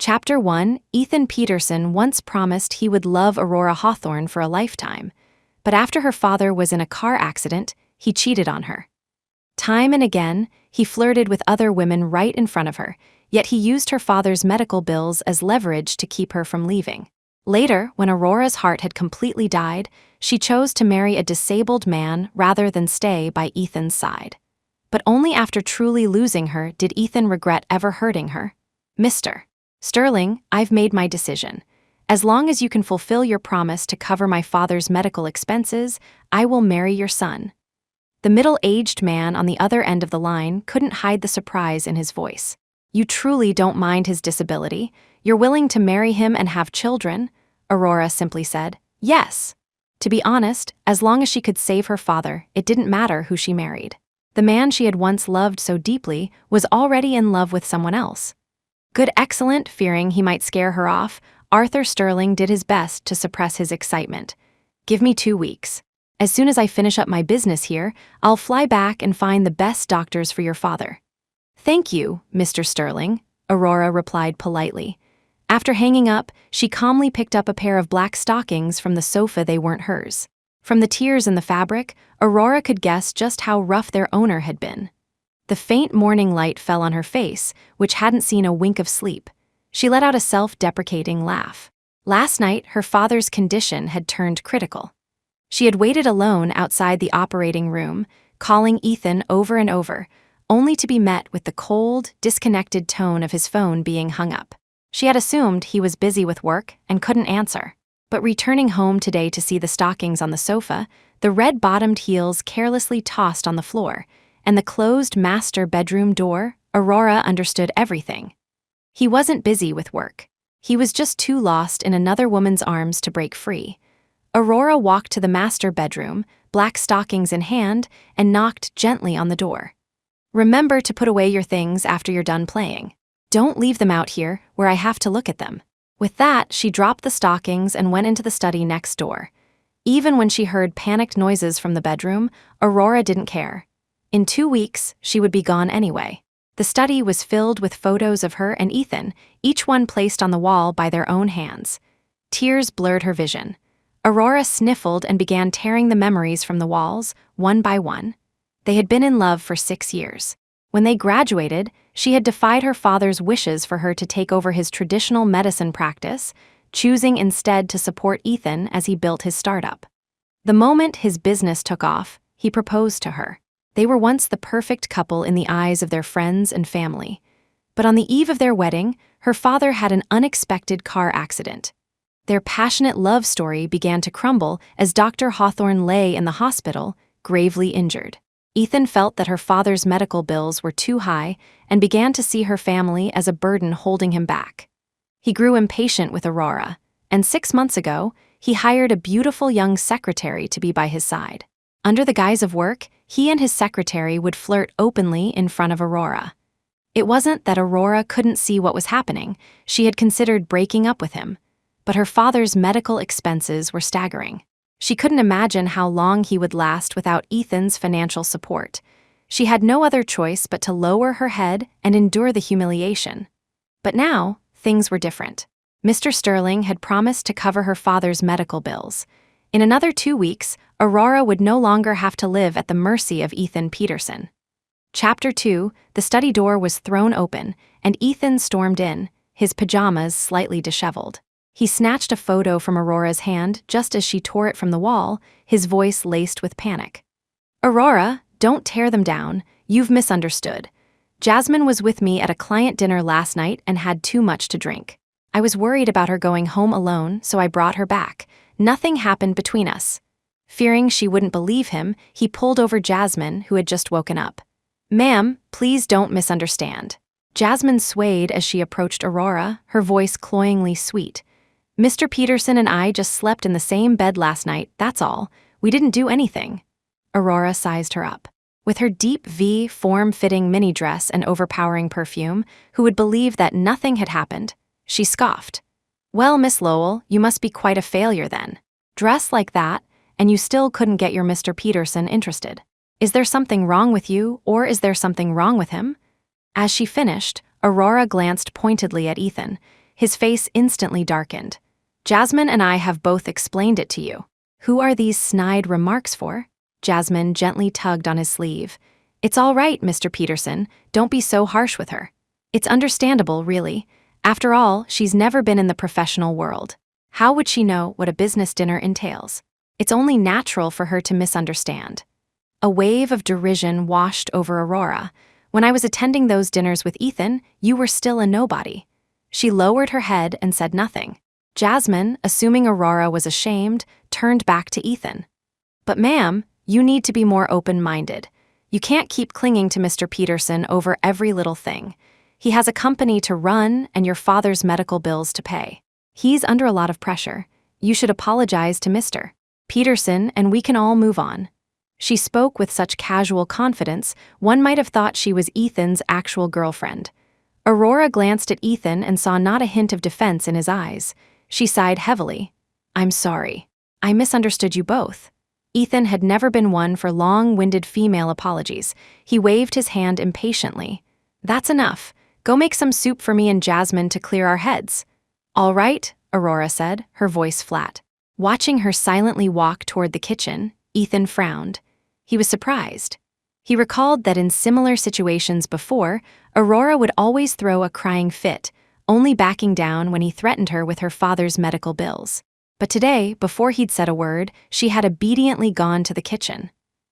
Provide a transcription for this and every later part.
Chapter 1. Ethan Peterson once promised he would love Aurora Hawthorne for a lifetime, but after her father was in a car accident, he cheated on her. Time and again, he flirted with other women right in front of her, yet he used her father's medical bills as leverage to keep her from leaving. Later, when Aurora's heart had completely died, she chose to marry a disabled man rather than stay by Ethan's side. But only after truly losing her did Ethan regret ever hurting her. Mr. Sterling, I've made my decision. As long as you can fulfill your promise to cover my father's medical expenses, I will marry your son. The middle-aged man on the other end of the line couldn't hide the surprise in his voice. You truly don't mind his disability? You're willing to marry him and have children? Aurora simply said, yes. To be honest, as long as she could save her father, it didn't matter who she married. The man she had once loved so deeply was already in love with someone else. Good, excellent, fearing he might scare her off, Arthur Sterling did his best to suppress his excitement. Give me 2 weeks. As soon as I finish up my business here, I'll fly back and find the best doctors for your father. Thank you, Mr. Sterling, Aurora replied politely. After hanging up, she calmly picked up a pair of black stockings from the sofa. They weren't hers. From the tears in the fabric, Aurora could guess just how rough their owner had been. The faint morning light fell on her face, which hadn't seen a wink of sleep. She let out a self-deprecating laugh. Last night, her father's condition had turned critical. She had waited alone outside the operating room, calling Ethan over and over, only to be met with the cold, disconnected tone of his phone being hung up. She had assumed he was busy with work and couldn't answer. But returning home today to see the stockings on the sofa, the red-bottomed heels carelessly tossed on the floor, and the closed master bedroom door, Aurora understood everything. He wasn't busy with work. He was just too lost in another woman's arms to break free. Aurora walked to the master bedroom, black stockings in hand, and knocked gently on the door. Remember to put away your things after you're done playing. Don't leave them out here where I have to look at them. With that, she dropped the stockings and went into the study next door. Even when she heard panicked noises from the bedroom, Aurora didn't care. In 2 weeks, she would be gone anyway. The study was filled with photos of her and Ethan, each one placed on the wall by their own hands. Tears blurred her vision. Aurora sniffled and began tearing the memories from the walls, one by one. They had been in love for 6 years. When they graduated, she had defied her father's wishes for her to take over his traditional medicine practice, choosing instead to support Ethan as he built his startup. The moment his business took off, he proposed to her. They were once the perfect couple in the eyes of their friends and family. But on the eve of their wedding, her father had an unexpected car accident. Their passionate love story began to crumble as Dr. Hawthorne lay in the hospital, gravely injured. Ethan felt that her father's medical bills were too high and began to see her family as a burden holding him back. He grew impatient with Aurora, and 6 months ago, he hired a beautiful young secretary to be by his side. Under the guise of work, he and his secretary would flirt openly in front of Aurora. It wasn't that Aurora couldn't see what was happening. She had considered breaking up with him. But her father's medical expenses were staggering. She couldn't imagine how long he would last without Ethan's financial support. She had no other choice but to lower her head and endure the humiliation. But now, things were different. Mr. Sterling had promised to cover her father's medical bills. In another 2 weeks, Aurora would no longer have to live at the mercy of Ethan Peterson. Chapter 2. The study door was thrown open, and Ethan stormed in, his pajamas slightly disheveled. He snatched a photo from Aurora's hand just as she tore it from the wall, his voice laced with panic. Aurora, don't tear them down. You've misunderstood. Jasmine was with me at a client dinner last night and had too much to drink. I was worried about her going home alone, so I brought her back. Nothing happened between us. Fearing she wouldn't believe him, he pulled over Jasmine, who had just woken up. Ma'am, please don't misunderstand. Jasmine swayed as she approached Aurora, her voice cloyingly sweet. Mr. Peterson and I just slept in the same bed last night, that's all. We didn't do anything. Aurora sized her up. With her deep V, form-fitting mini dress and overpowering perfume, who would believe that nothing had happened? She scoffed. Well, Miss Lowell, you must be quite a failure then. Dressed like that, and you still couldn't get your Mr. Peterson interested. Is there something wrong with you, or is there something wrong with him? As she finished, Aurora glanced pointedly at Ethan. His face instantly darkened. Jasmine and I have both explained it to you. Who are these snide remarks for? Jasmine gently tugged on his sleeve. It's all right, Mr. Peterson. Don't be so harsh with her. It's understandable, really. After all, she's never been in the professional world. How would she know what a business dinner entails? It's only natural for her to misunderstand. A wave of derision washed over Aurora. When I was attending those dinners with Ethan, you were still a nobody. She lowered her head and said nothing. Jasmine, assuming Aurora was ashamed, turned back to Ethan. But ma'am, you need to be more open-minded. You can't keep clinging to Mr. Peterson over every little thing. He has a company to run and your father's medical bills to pay. He's under a lot of pressure. You should apologize to Mr. Peterson and we can all move on. She spoke with such casual confidence, one might have thought she was Ethan's actual girlfriend. Aurora glanced at Ethan and saw not a hint of defense in his eyes. She sighed heavily. I'm sorry. I misunderstood you both. Ethan had never been one for long-winded female apologies. He waved his hand impatiently. That's enough. Go make some soup for me and Jasmine to clear our heads. All right, Aurora said, her voice flat. Watching her silently walk toward the kitchen, Ethan frowned. He was surprised. He recalled that in similar situations before, Aurora would always throw a crying fit, only backing down when he threatened her with her father's medical bills. But today, before he'd said a word, she had obediently gone to the kitchen.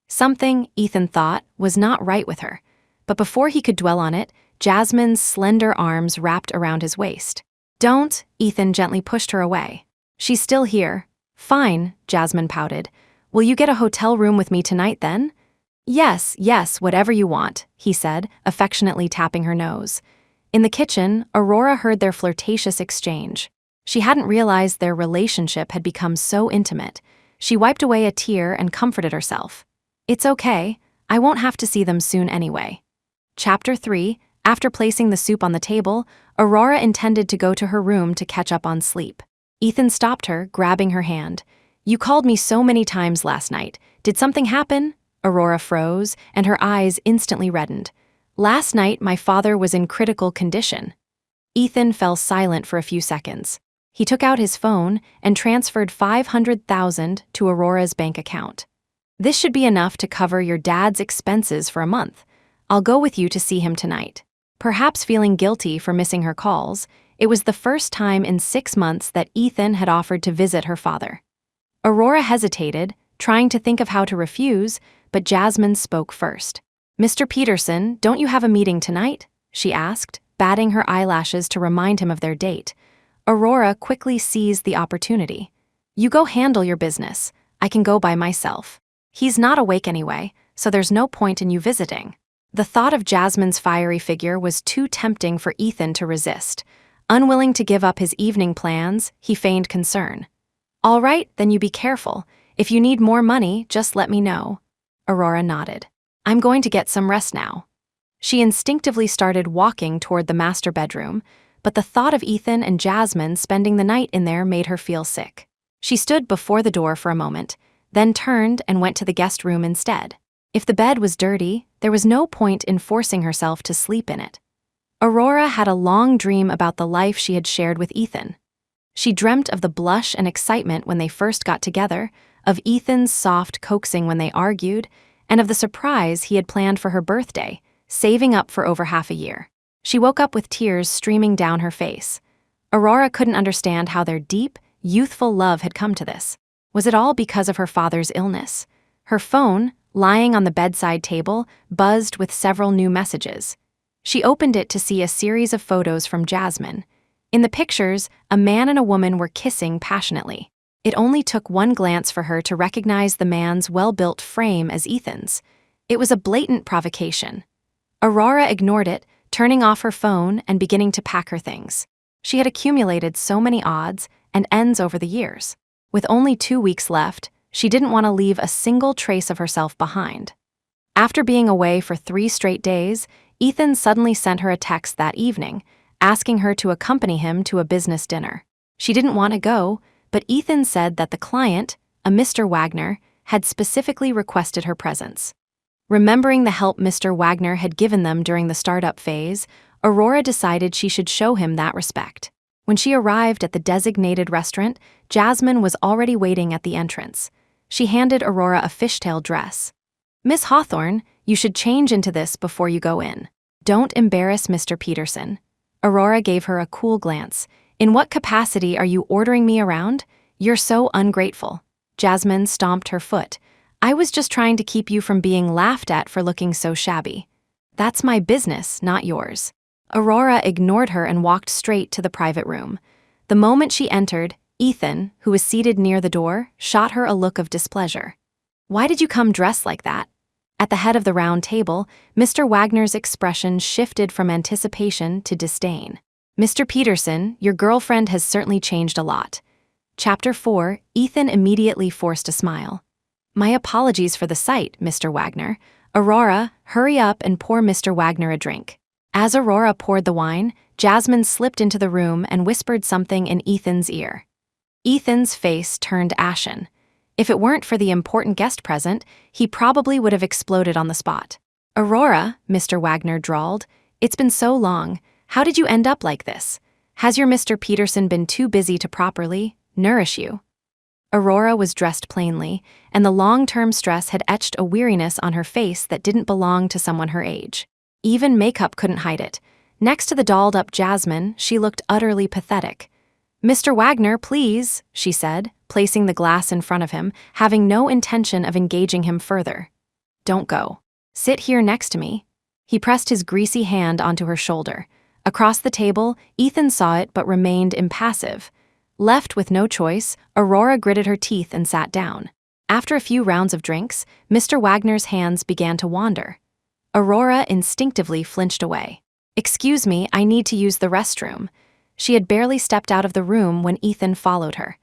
Something, Ethan thought, was not right with her. But before he could dwell on it, Jasmine's slender arms wrapped around his waist. Don't, Ethan gently pushed her away. She's still here. Fine, Jasmine pouted. Will you get a hotel room with me tonight then? Yes, whatever you want, he said, affectionately tapping her nose. In the kitchen, Aurora heard their flirtatious exchange. She hadn't realized their relationship had become so intimate. She wiped away a tear and comforted herself. It's okay, I won't have to see them soon anyway. Chapter 3. After placing the soup on the table, Aurora intended to go to her room to catch up on sleep. Ethan stopped her, grabbing her hand. You called me so many times last night. Did something happen? Aurora froze, and her eyes instantly reddened. Last night, my father was in critical condition. Ethan fell silent for a few seconds. He took out his phone and transferred $500,000 to Aurora's bank account. This should be enough to cover your dad's expenses for a month. I'll go with you to see him tonight. Perhaps feeling guilty for missing her calls, it was the first time in 6 months that Ethan had offered to visit her father. Aurora hesitated, trying to think of how to refuse, but Jasmine spoke first. Mr. Peterson, don't you have a meeting tonight? She asked, batting her eyelashes to remind him of their date. Aurora quickly seized the opportunity. You go handle your business. I can go by myself. He's not awake anyway, so there's no point in you visiting. The thought of Jasmine's fiery figure was too tempting for Ethan to resist. Unwilling to give up his evening plans, he feigned concern. All right, then you be careful. If you need more money, just let me know. Aurora nodded. I'm going to get some rest now. She instinctively started walking toward the master bedroom, but the thought of Ethan and Jasmine spending the night in there made her feel sick. She stood before the door for a moment, then turned and went to the guest room instead. If the bed was dirty, there was no point in forcing herself to sleep in it. Aurora had a long dream about the life she had shared with Ethan. She dreamt of the blush and excitement when they first got together, of Ethan's soft coaxing when they argued, and of the surprise he had planned for her birthday, saving up for over half a year. She woke up with tears streaming down her face. Aurora couldn't understand how their deep, youthful love had come to this. Was it all because of her father's illness? Her phone, lying on the bedside table, buzzed with several new messages. She opened it to see a series of photos from Jasmine. In the pictures, a man and a woman were kissing passionately. It only took one glance for her to recognize the man's well-built frame as Ethan's. It was a blatant provocation. Aurora ignored it, turning off her phone and beginning to pack her things. She had accumulated so many odds and ends over the years. With only 2 weeks left, she didn't want to leave a single trace of herself behind. After being away for 3 straight days, Ethan suddenly sent her a text that evening, asking her to accompany him to a business dinner. She didn't want to go, but Ethan said that the client, a Mr. Wagner, had specifically requested her presence. Remembering the help Mr. Wagner had given them during the startup phase, Aurora decided she should show him that respect. When she arrived at the designated restaurant, Jasmine was already waiting at the entrance. She handed Aurora a fishtail dress. "Miss Hawthorne, you should change into this before you go in. Don't embarrass Mr. Peterson." Aurora gave her a cool glance. "In what capacity are you ordering me around? You're so ungrateful." Jasmine stomped her foot. "I was just trying to keep you from being laughed at for looking so shabby. That's my business, not yours." Aurora ignored her and walked straight to the private room. The moment she entered, Ethan, who was seated near the door, shot her a look of displeasure. "Why did you come dressed like that?" At the head of the round table, Mr. Wagner's expression shifted from anticipation to disdain. "Mr. Peterson, your girlfriend has certainly changed a lot." Chapter 4, Ethan immediately forced a smile. "My apologies for the sight, Mr. Wagner. Aurora, hurry up and pour Mr. Wagner a drink." As Aurora poured the wine, Jasmine slipped into the room and whispered something in Ethan's ear. Ethan's face turned ashen. If it weren't for the important guest present, he probably would have exploded on the spot. "Aurora," Mr. Wagner drawled, "it's been so long. How did you end up like this? Has your Mr. Peterson been too busy to properly nourish you?" Aurora was dressed plainly, and the long-term stress had etched a weariness on her face that didn't belong to someone her age. Even makeup couldn't hide it. Next to the dolled-up Jasmine, she looked utterly pathetic. "Mr. Wagner, please," she said, placing the glass in front of him, having no intention of engaging him further. "Don't go. Sit here next to me." He pressed his greasy hand onto her shoulder. Across the table, Ethan saw it but remained impassive. Left with no choice, Aurora gritted her teeth and sat down. After a few rounds of drinks, Mr. Wagner's hands began to wander. Aurora instinctively flinched away. "Excuse me, I need to use the restroom." She had barely stepped out of the room when Ethan followed her.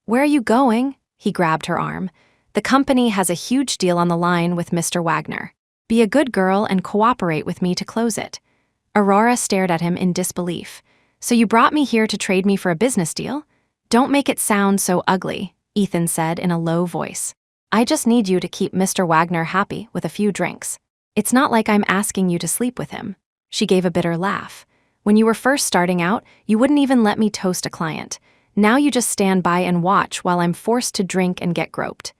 "Where are you going?" He grabbed her arm. "The company has a huge deal on the line with Mr. Wagner. Be a good girl and cooperate with me to close it." Aurora stared at him in disbelief. "So you brought me here to trade me for a business deal?" "Don't make it sound so ugly," Ethan said in a low voice. "I just need you to keep Mr. Wagner happy with a few drinks. It's not like I'm asking you to sleep with him." She gave a bitter laugh. "When you were first starting out, you wouldn't even let me toast a client. Now you just stand by and watch while I'm forced to drink and get groped."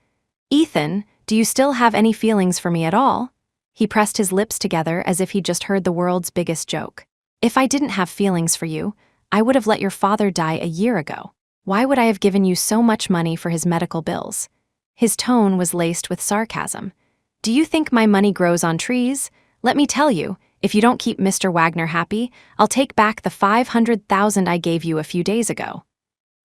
"Ethan, do you still have any feelings for me at all?" He pressed his lips together as if he'd just heard the world's biggest joke. "If I didn't have feelings for you, I would have let your father die a year ago. Why would I have given you so much money for his medical bills?" His tone was laced with sarcasm. "Do you think my money grows on trees? Let me tell you, if you don't keep Mr. Wagner happy, I'll take back the $500,000 I gave you a few days ago."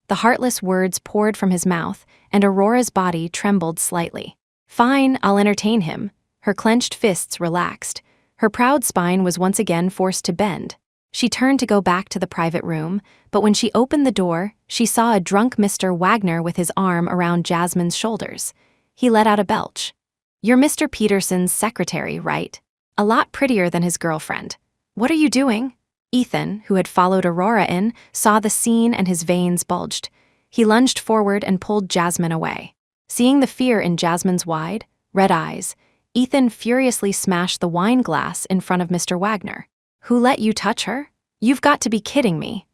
The heartless words poured from his mouth, and Aurora's body trembled slightly. "Fine, I'll entertain him." Her clenched fists relaxed. Her proud spine was once again forced to bend. She turned to go back to the private room, but when she opened the door, she saw a drunk Mr. Wagner with his arm around Jasmine's shoulders. He let out a belch. "You're Mr. Peterson's secretary, right? A lot prettier than his girlfriend. What are you doing?" Ethan, who had followed Aurora in, saw the scene and his veins bulged. He lunged forward and pulled Jasmine away. Seeing the fear in Jasmine's wide, red eyes, Ethan furiously smashed the wine glass in front of Mr. Wagner. "Who let you touch her? You've got to be kidding me."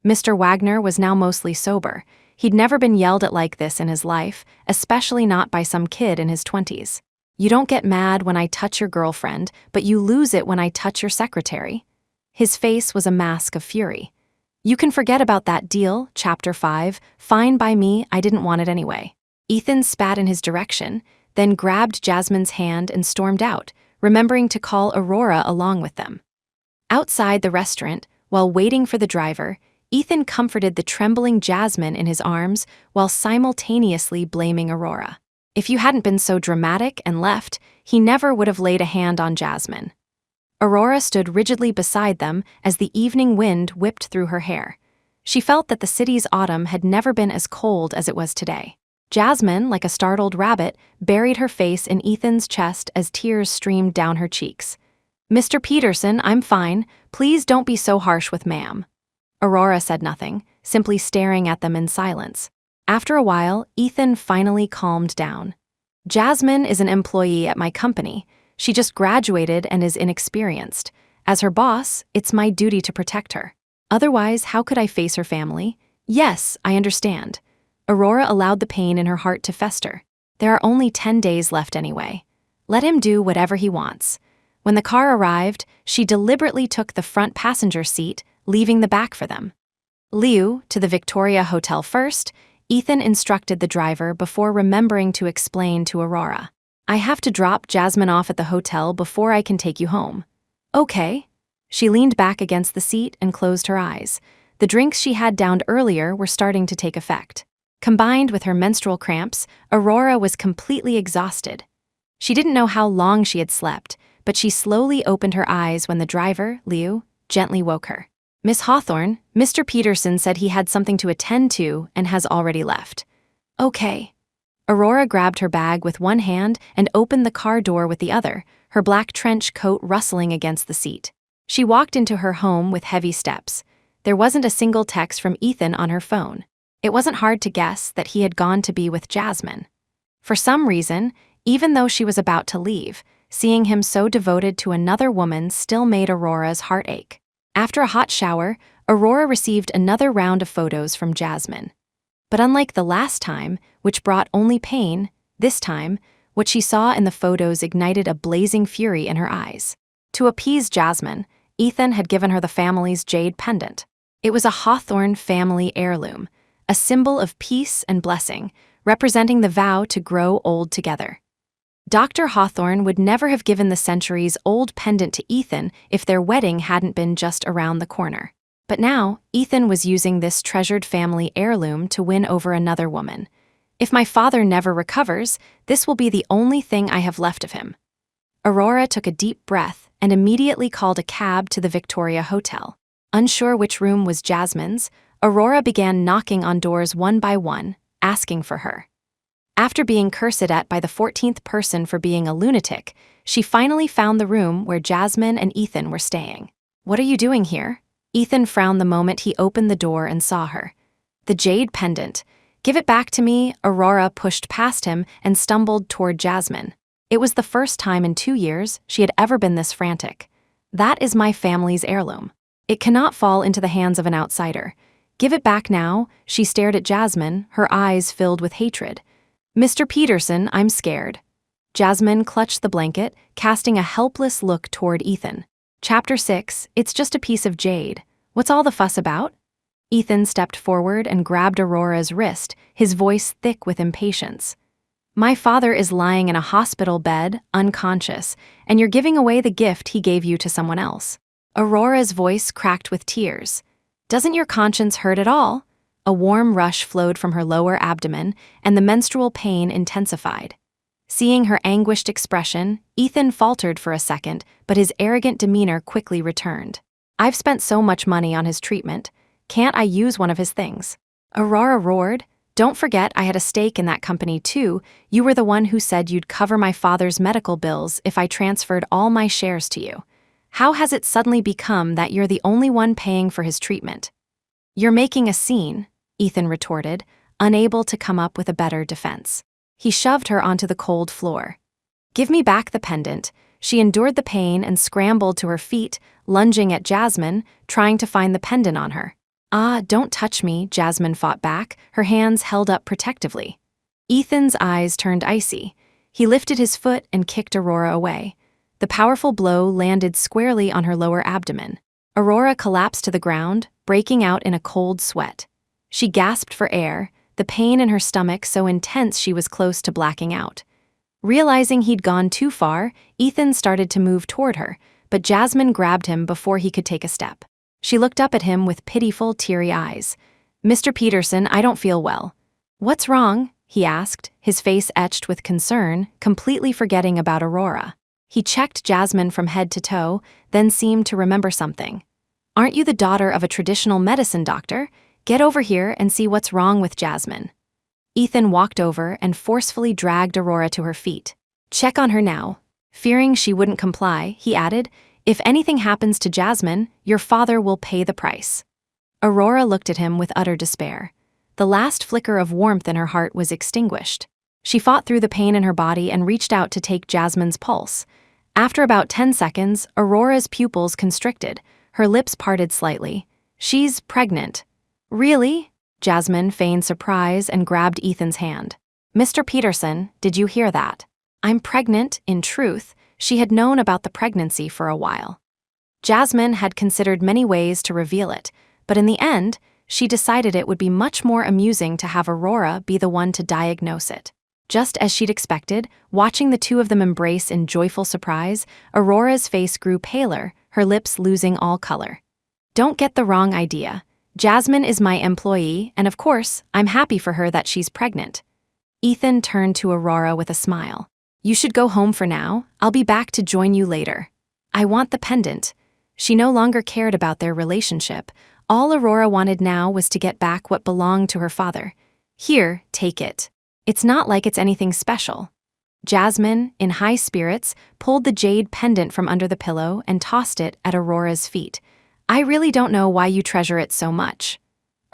Mr. Wagner was now mostly sober. He'd never been yelled at like this in his life, especially not by some kid in his 20s. "You don't get mad when I touch your girlfriend, but you lose it when I touch your secretary." His face was a mask of fury. "You can forget about that deal, Chapter 5, fine by me, I didn't want it anyway." Ethan spat in his direction, then grabbed Jasmine's hand and stormed out, remembering to call Aurora along with them. Outside the restaurant, while waiting for the driver, Ethan comforted the trembling Jasmine in his arms while simultaneously blaming Aurora. If you hadn't been so dramatic and left, he never would have laid a hand on Jasmine. Aurora stood rigidly beside them as the evening wind whipped through her hair. She felt that the city's autumn had never been as cold as it was today. Jasmine, like a startled rabbit, buried her face in Ethan's chest as tears streamed down her cheeks. "Mr. Peterson, I'm fine. Please don't be so harsh with ma'am." Aurora said nothing, simply staring at them in silence. After a while, Ethan finally calmed down. "Jasmine is an employee at my company. She just graduated and is inexperienced. As her boss, it's my duty to protect her." Otherwise, how could I face her family? Yes, I understand. Aurora allowed the pain in her heart to fester. There are only 10 days left anyway. Let him do whatever he wants. When the car arrived, she deliberately took the front passenger seat, leaving the back for them. Liu, to the Victoria Hotel first, Ethan instructed the driver before remembering to explain to Aurora. I have to drop Jasmine off at the hotel before I can take you home. Okay. She leaned back against the seat and closed her eyes. The drinks she had downed earlier were starting to take effect. Combined with her menstrual cramps, Aurora was completely exhausted. She didn't know how long she had slept, but she slowly opened her eyes when the driver, Liu, gently woke her. Miss Hawthorne, Mr. Peterson said he had something to attend to and has already left. Okay. Aurora grabbed her bag with one hand and opened the car door with the other, her black trench coat rustling against the seat. She walked into her home with heavy steps. There wasn't a single text from Ethan on her phone. It wasn't hard to guess that he had gone to be with Jasmine. For some reason, even though she was about to leave, seeing him so devoted to another woman still made Aurora's heart ache. After a hot shower, Aurora received another round of photos from Jasmine. But unlike the last time, which brought only pain, this time, what she saw in the photos ignited a blazing fury in her eyes. To appease Jasmine, Ethan had given her the family's jade pendant. It was a Hawthorne family heirloom, a symbol of peace and blessing, representing the vow to grow old together. Dr. Hawthorne would never have given the centuries-old pendant to Ethan if their wedding hadn't been just around the corner. But now, Ethan was using this treasured family heirloom to win over another woman. If my father never recovers, this will be the only thing I have left of him. Aurora took a deep breath and immediately called a cab to the Victoria Hotel. Unsure which room was Jasmine's, Aurora began knocking on doors one by one, asking for her. After being cursed at by the 14th person for being a lunatic, she finally found the room where Jasmine and Ethan were staying. What are you doing here? Ethan frowned the moment he opened the door and saw her. The jade pendant. Give it back to me, Aurora pushed past him and stumbled toward Jasmine. It was the first time in 2 years she had ever been this frantic. That is my family's heirloom. It cannot fall into the hands of an outsider. Give it back now, she stared at Jasmine, her eyes filled with hatred. Mr. Peterson, I'm scared. Jasmine clutched the blanket, casting a helpless look toward Ethan. Chapter 6, It's just a piece of jade. What's all the fuss about? Ethan stepped forward and grabbed Aurora's wrist, his voice thick with impatience. My father is lying in a hospital bed, unconscious, and you're giving away the gift he gave you to someone else. Aurora's voice cracked with tears. Doesn't your conscience hurt at all? A warm rush flowed from her lower abdomen, and the menstrual pain intensified. Seeing her anguished expression, Ethan faltered for a second, but his arrogant demeanor quickly returned. I've spent so much money on his treatment. Can't I use one of his things? Aurora roared. Don't forget I had a stake in that company too. You were the one who said you'd cover my father's medical bills if I transferred all my shares to you. How has it suddenly become that you're the only one paying for his treatment? You're making a scene, Ethan retorted, unable to come up with a better defense. He shoved her onto the cold floor. Give me back the pendant. She endured the pain and scrambled to her feet, lunging at Jasmine, trying to find the pendant on her. Ah, don't touch me, Jasmine fought back, her hands held up protectively. Ethan's eyes turned icy. He lifted his foot and kicked Aurora away. The powerful blow landed squarely on her lower abdomen. Aurora collapsed to the ground, breaking out in a cold sweat. She gasped for air, the pain in her stomach so intense she was close to blacking out. Realizing he'd gone too far, Ethan started to move toward her, but Jasmine grabbed him before he could take a step. She looked up at him with pitiful, teary eyes. Mr. Peterson, I don't feel well. What's wrong? He asked, his face etched with concern, completely forgetting about Aurora. He checked Jasmine from head to toe, then seemed to remember something. Aren't you the daughter of a traditional medicine doctor? Get over here and see what's wrong with Jasmine. Ethan walked over and forcefully dragged Aurora to her feet. Check on her now. Fearing she wouldn't comply, he added, if anything happens to Jasmine, your father will pay the price. Aurora looked at him with utter despair. The last flicker of warmth in her heart was extinguished. She fought through the pain in her body and reached out to take Jasmine's pulse. After about 10 seconds, Aurora's pupils constricted, her lips parted slightly. She's pregnant. Really? Jasmine feigned surprise and grabbed Ethan's hand. Mr. Peterson, did you hear that? I'm pregnant. In truth, she had known about the pregnancy for a while. Jasmine had considered many ways to reveal it, but in the end, she decided it would be much more amusing to have Aurora be the one to diagnose it. Just as she'd expected, watching the two of them embrace in joyful surprise, Aurora's face grew paler, her lips losing all color. Don't get the wrong idea. Jasmine is my employee, and of course, I'm happy for her that she's pregnant. Ethan turned to Aurora with a smile. You should go home for now. I'll be back to join you later. I want the pendant. She no longer cared about their relationship. All Aurora wanted now was to get back what belonged to her father. Here, take it. It's not like it's anything special. Jasmine, in high spirits, pulled the jade pendant from under the pillow and tossed it at Aurora's feet. I really don't know why you treasure it so much.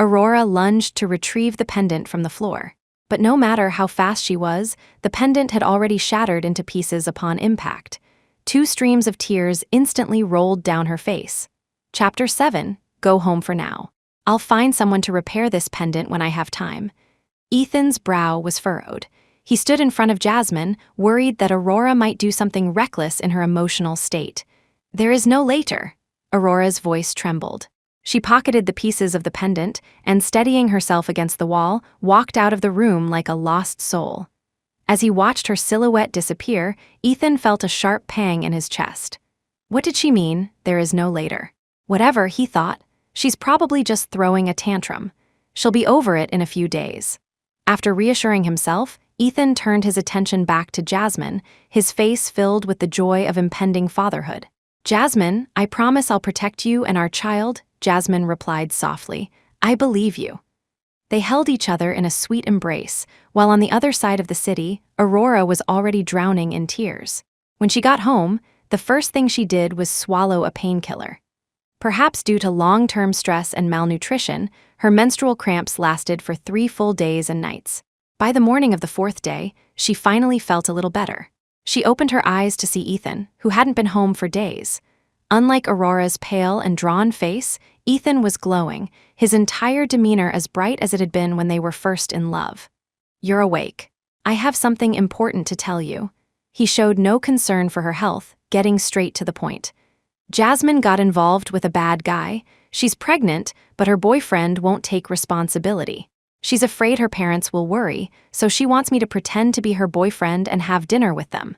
Aurora lunged to retrieve the pendant from the floor. But no matter how fast she was, the pendant had already shattered into pieces upon impact. 2 streams of tears instantly rolled down her face. Chapter 7, Go home for now. I'll find someone to repair this pendant when I have time. Ethan's brow was furrowed. He stood in front of Jasmine, worried that Aurora might do something reckless in her emotional state. There is no later. Aurora's voice trembled. She pocketed the pieces of the pendant and, steadying herself against the wall, walked out of the room like a lost soul. As he watched her silhouette disappear, Ethan felt a sharp pang in his chest. What did she mean, there is no later? Whatever, he thought. She's probably just throwing a tantrum. She'll be over it in a few days. After reassuring himself, Ethan turned his attention back to Jasmine, his face filled with the joy of impending fatherhood. Jasmine, I promise I'll protect you and our child, Jasmine replied softly. I believe you. They held each other in a sweet embrace, while on the other side of the city, Aurora was already drowning in tears. When she got home, the first thing she did was swallow a painkiller. Perhaps due to long-term stress and malnutrition, her menstrual cramps lasted for 3 full days and nights. By the morning of the 4th day, she finally felt a little better. She opened her eyes to see Ethan, who hadn't been home for days. Unlike Aurora's pale and drawn face, Ethan was glowing, his entire demeanor as bright as it had been when they were first in love. You're awake. I have something important to tell you. He showed no concern for her health, getting straight to the point. Jasmine got involved with a bad guy. She's pregnant, but her boyfriend won't take responsibility. She's afraid her parents will worry, so she wants me to pretend to be her boyfriend and have dinner with them.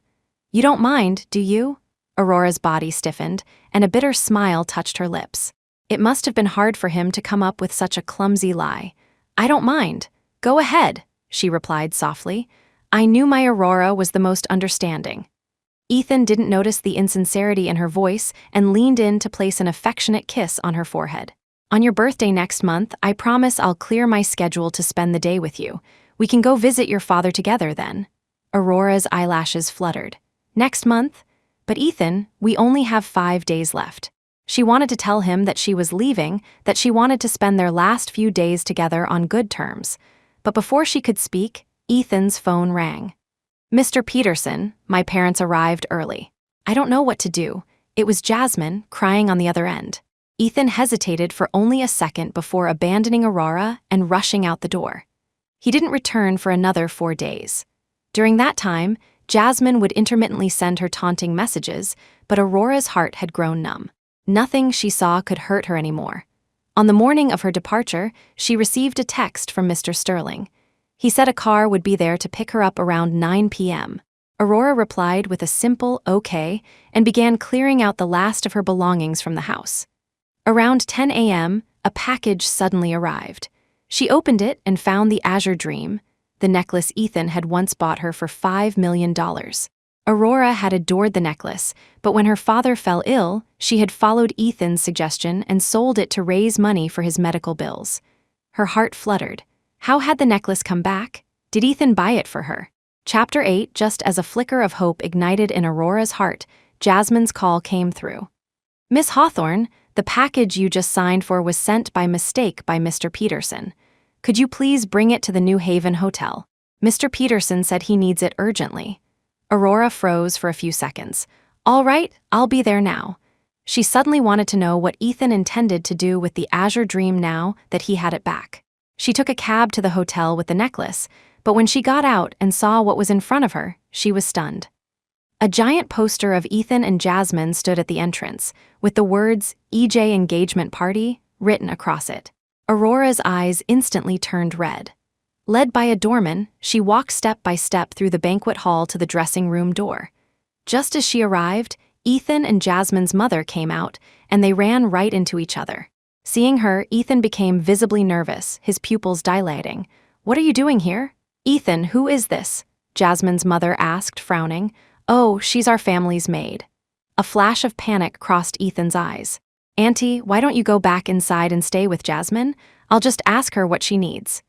You don't mind, do you? Aurora's body stiffened, and a bitter smile touched her lips. It must have been hard for him to come up with such a clumsy lie. I don't mind. Go ahead, she replied softly. I knew my Aurora was the most understanding. Ethan didn't notice the insincerity in her voice and leaned in to place an affectionate kiss on her forehead. On your birthday next month, I promise I'll clear my schedule to spend the day with you. We can go visit your father together then. Aurora's eyelashes fluttered. Next month? But Ethan, we only have 5 days left. She wanted to tell him that she was leaving, that she wanted to spend their last few days together on good terms. But before she could speak, Ethan's phone rang. Mr. Peterson, my parents arrived early. I don't know what to do. It was Jasmine, crying on the other end. Ethan hesitated for only a second before abandoning Aurora and rushing out the door. He didn't return for another 4 days. During that time, Jasmine would intermittently send her taunting messages, but Aurora's heart had grown numb. Nothing she saw could hurt her anymore. On the morning of her departure, she received a text from Mr. Sterling. He said a car would be there to pick her up around 9 p.m. Aurora replied with a simple okay and began clearing out the last of her belongings from the house. Around 10 a.m., a package suddenly arrived. She opened it and found the Azure Dream, the necklace Ethan had once bought her for $5 million. Aurora had adored the necklace, but when her father fell ill, she had followed Ethan's suggestion and sold it to raise money for his medical bills. Her heart fluttered. How had the necklace come back? Did Ethan buy it for her? Chapter 8, just as a flicker of hope ignited in Aurora's heart, Jasmine's call came through. Miss Hawthorne, the package you just signed for was sent by mistake by Mr. Peterson. Could you please bring it to the New Haven Hotel? Mr. Peterson said he needs it urgently. Aurora froze for a few seconds. All right, I'll be there now. She suddenly wanted to know what Ethan intended to do with the azure dream now that he had it back. She took a cab to the hotel with the necklace, but when she got out and saw what was in front of her, she was stunned. A giant poster of Ethan and Jasmine stood at the entrance, with the words EJ Engagement Party written across it. Aurora's eyes instantly turned red. Led by a doorman, she walked step by step through the banquet hall to the dressing room door. Just as she arrived, Ethan and Jasmine's mother came out, and they ran right into each other. Seeing her, Ethan became visibly nervous, his pupils dilating. "What are you doing here?" "Ethan, who is this?" Jasmine's mother asked, frowning. "Oh, she's our family's maid." A flash of panic crossed Ethan's eyes. "Auntie, why don't you go back inside and stay with Jasmine? I'll just ask her what she needs."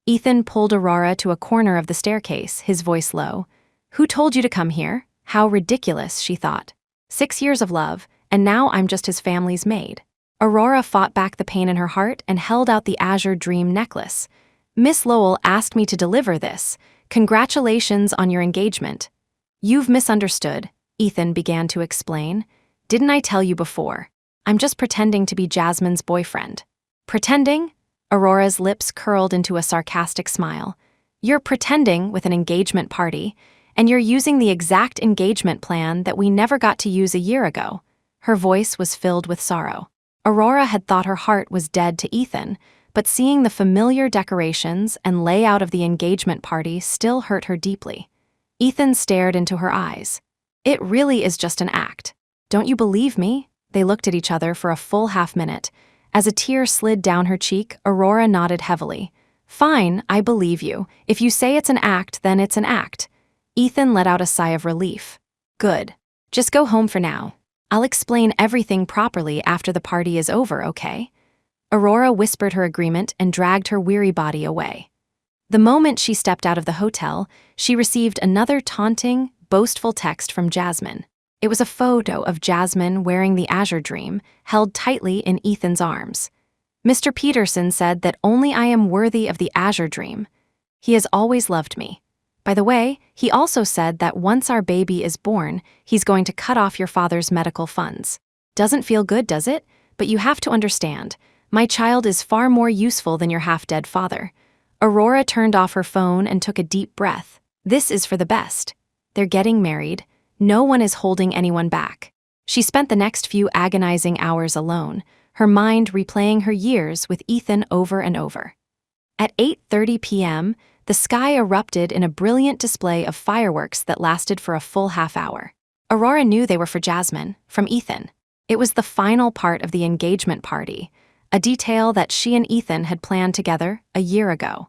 Ethan pulled Aurora to a corner of the staircase, his voice low. "Who told you to come here?" How ridiculous, she thought. 6 years of love, and now I'm just his family's maid. Aurora fought back the pain in her heart and held out the azure dream necklace. "Miss Lowell asked me to deliver this. Congratulations on your engagement." "You've misunderstood," Ethan began to explain. "Didn't I tell you before? I'm just pretending to be Jasmine's boyfriend." "Pretending?" Aurora's lips curled into a sarcastic smile. "You're pretending with an engagement party, and you're using the exact engagement plan that we never got to use a year ago." Her voice was filled with sorrow. Aurora had thought her heart was dead to Ethan, but seeing the familiar decorations and layout of the engagement party still hurt her deeply. Ethan stared into her eyes. "It really is just an act. Don't you believe me?" They looked at each other for a full half-minute. As a tear slid down her cheek, Aurora nodded heavily. "Fine, I believe you. If you say it's an act, then it's an act." Ethan let out a sigh of relief. "Good. Just go home for now. I'll explain everything properly after the party is over, okay?" Aurora whispered her agreement and dragged her weary body away. The moment she stepped out of the hotel, she received another taunting, boastful text from Jasmine. It was a photo of Jasmine wearing the azure dream, held tightly in Ethan's arms. "Mr. Peterson said that only I am worthy of the azure dream. He has always loved me. By the way, he also said that once our baby is born, he's going to cut off your father's medical funds. Doesn't feel good, does it? But you have to understand, my child is far more useful than your half-dead father." Aurora turned off her phone and took a deep breath. This is for the best. They're getting married. No one is holding anyone back. She spent the next few agonizing hours alone, her mind replaying her years with Ethan over and over. At 8:30 p.m., the sky erupted in a brilliant display of fireworks that lasted for a full half-hour. Aurora knew they were for Jasmine, from Ethan. It was the final part of the engagement party, a detail that she and Ethan had planned together a year ago.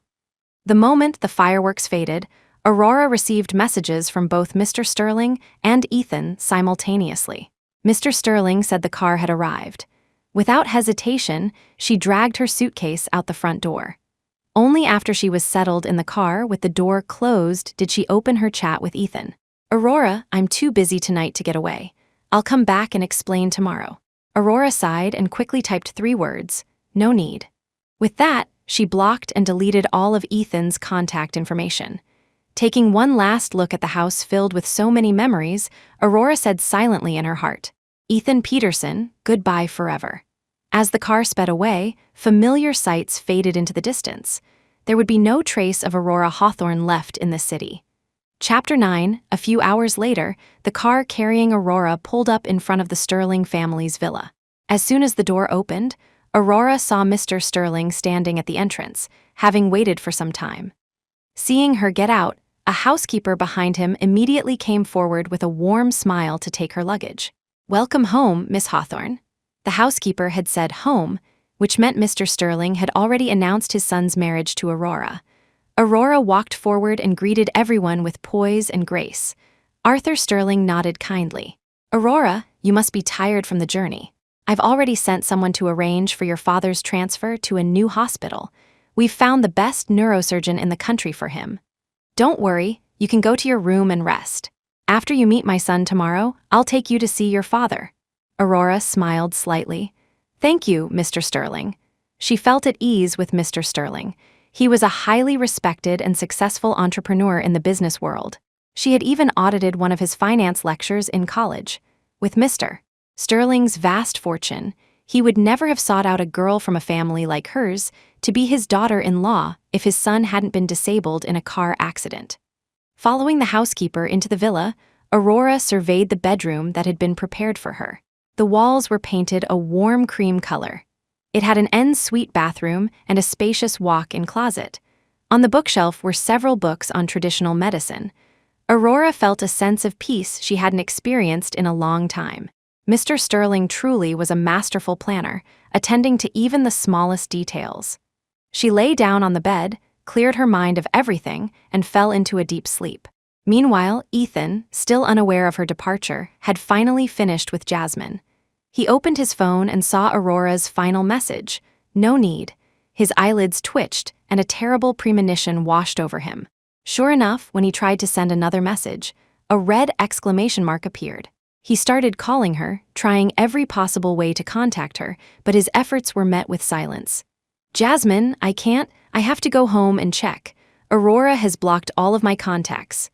The moment the fireworks faded, Aurora received messages from both Mr. Sterling and Ethan simultaneously. Mr. Sterling said the car had arrived. Without hesitation, she dragged her suitcase out the front door. Only after she was settled in the car with the door closed did she open her chat with Ethan. "Aurora, I'm too busy tonight to get away. I'll come back and explain tomorrow." Aurora sighed and quickly typed 3 words, "No need." With that, she blocked and deleted all of Ethan's contact information. Taking one last look at the house filled with so many memories, Aurora said silently in her heart, "Ethan Peterson, goodbye forever." As the car sped away, familiar sights faded into the distance. There would be no trace of Aurora Hawthorne left in the city. Chapter 9, a few hours later, the car carrying Aurora pulled up in front of the Sterling family's villa. As soon as the door opened, Aurora saw Mr. Sterling standing at the entrance, having waited for some time. Seeing her get out, a housekeeper behind him immediately came forward with a warm smile to take her luggage. "Welcome home, Miss Hawthorne." The housekeeper had said home, which meant Mr. Sterling had already announced his son's marriage to Aurora. Aurora walked forward and greeted everyone with poise and grace. Arthur Sterling nodded kindly. "Aurora, you must be tired from the journey. I've already sent someone to arrange for your father's transfer to a new hospital. We've found the best neurosurgeon in the country for him. Don't worry, you can go to your room and rest. After you meet my son tomorrow, I'll take you to see your father." Aurora smiled slightly. "Thank you, Mr. Sterling." She felt at ease with Mr. Sterling. He was a highly respected and successful entrepreneur in the business world. She had even audited one of his finance lectures in college. With Mr. Sterling's vast fortune. He would never have sought out a girl from a family like hers to be his daughter-in-law if his son hadn't been disabled in a car accident. Following the housekeeper into the villa, Aurora surveyed the bedroom that had been prepared for her. The walls were painted a warm cream color. It had an en-suite bathroom and a spacious walk-in closet. On the bookshelf were several books on traditional medicine. Aurora felt a sense of peace she hadn't experienced in a long time. Mr. Sterling truly was a masterful planner, attending to even the smallest details. She lay down on the bed, cleared her mind of everything, and fell into a deep sleep. Meanwhile, Ethan, still unaware of her departure, had finally finished with Jasmine. He opened his phone and saw Aurora's final message. No need. His eyelids twitched, and a terrible premonition washed over him. Sure enough, when he tried to send another message, a red exclamation mark appeared. He started calling her, trying every possible way to contact her, but his efforts were met with silence. Jasmine, I have to go home and check. Aurora has blocked all of my contacts.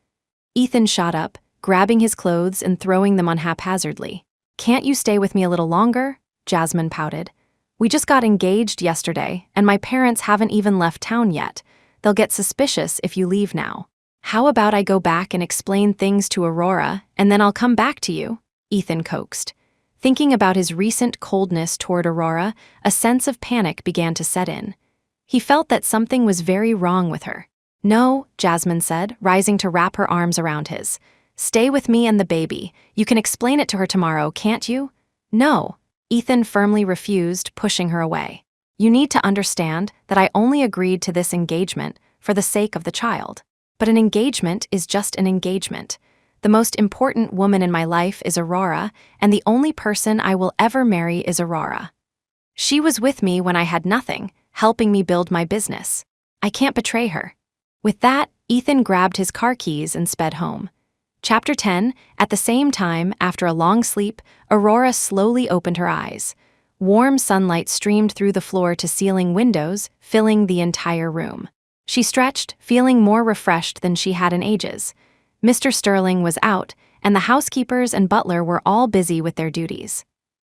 Ethan shot up, grabbing his clothes and throwing them on haphazardly. Can't you stay with me a little longer? Jasmine pouted. We just got engaged yesterday, and my parents haven't even left town yet. They'll get suspicious if you leave now. How about I go back and explain things to Aurora, and then I'll come back to you? Ethan coaxed. Thinking about his recent coldness toward Aurora, a sense of panic began to set in. He felt that something was very wrong with her. No, Jasmine said, rising to wrap her arms around his. Stay with me and the baby. You can explain it to her tomorrow, can't you? No. Ethan firmly refused, pushing her away. You need to understand that I only agreed to this engagement for the sake of the child. But an engagement is just an engagement. The most important woman in my life is Aurora, and the only person I will ever marry is Aurora. She was with me when I had nothing, helping me build my business. I can't betray her. With that, Ethan grabbed his car keys and sped home. Chapter 10, at the same time, after a long sleep, Aurora slowly opened her eyes. Warm sunlight streamed through the floor-to-ceiling windows, filling the entire room. She stretched, feeling more refreshed than she had in ages. Mr. Sterling was out, and the housekeepers and butler were all busy with their duties.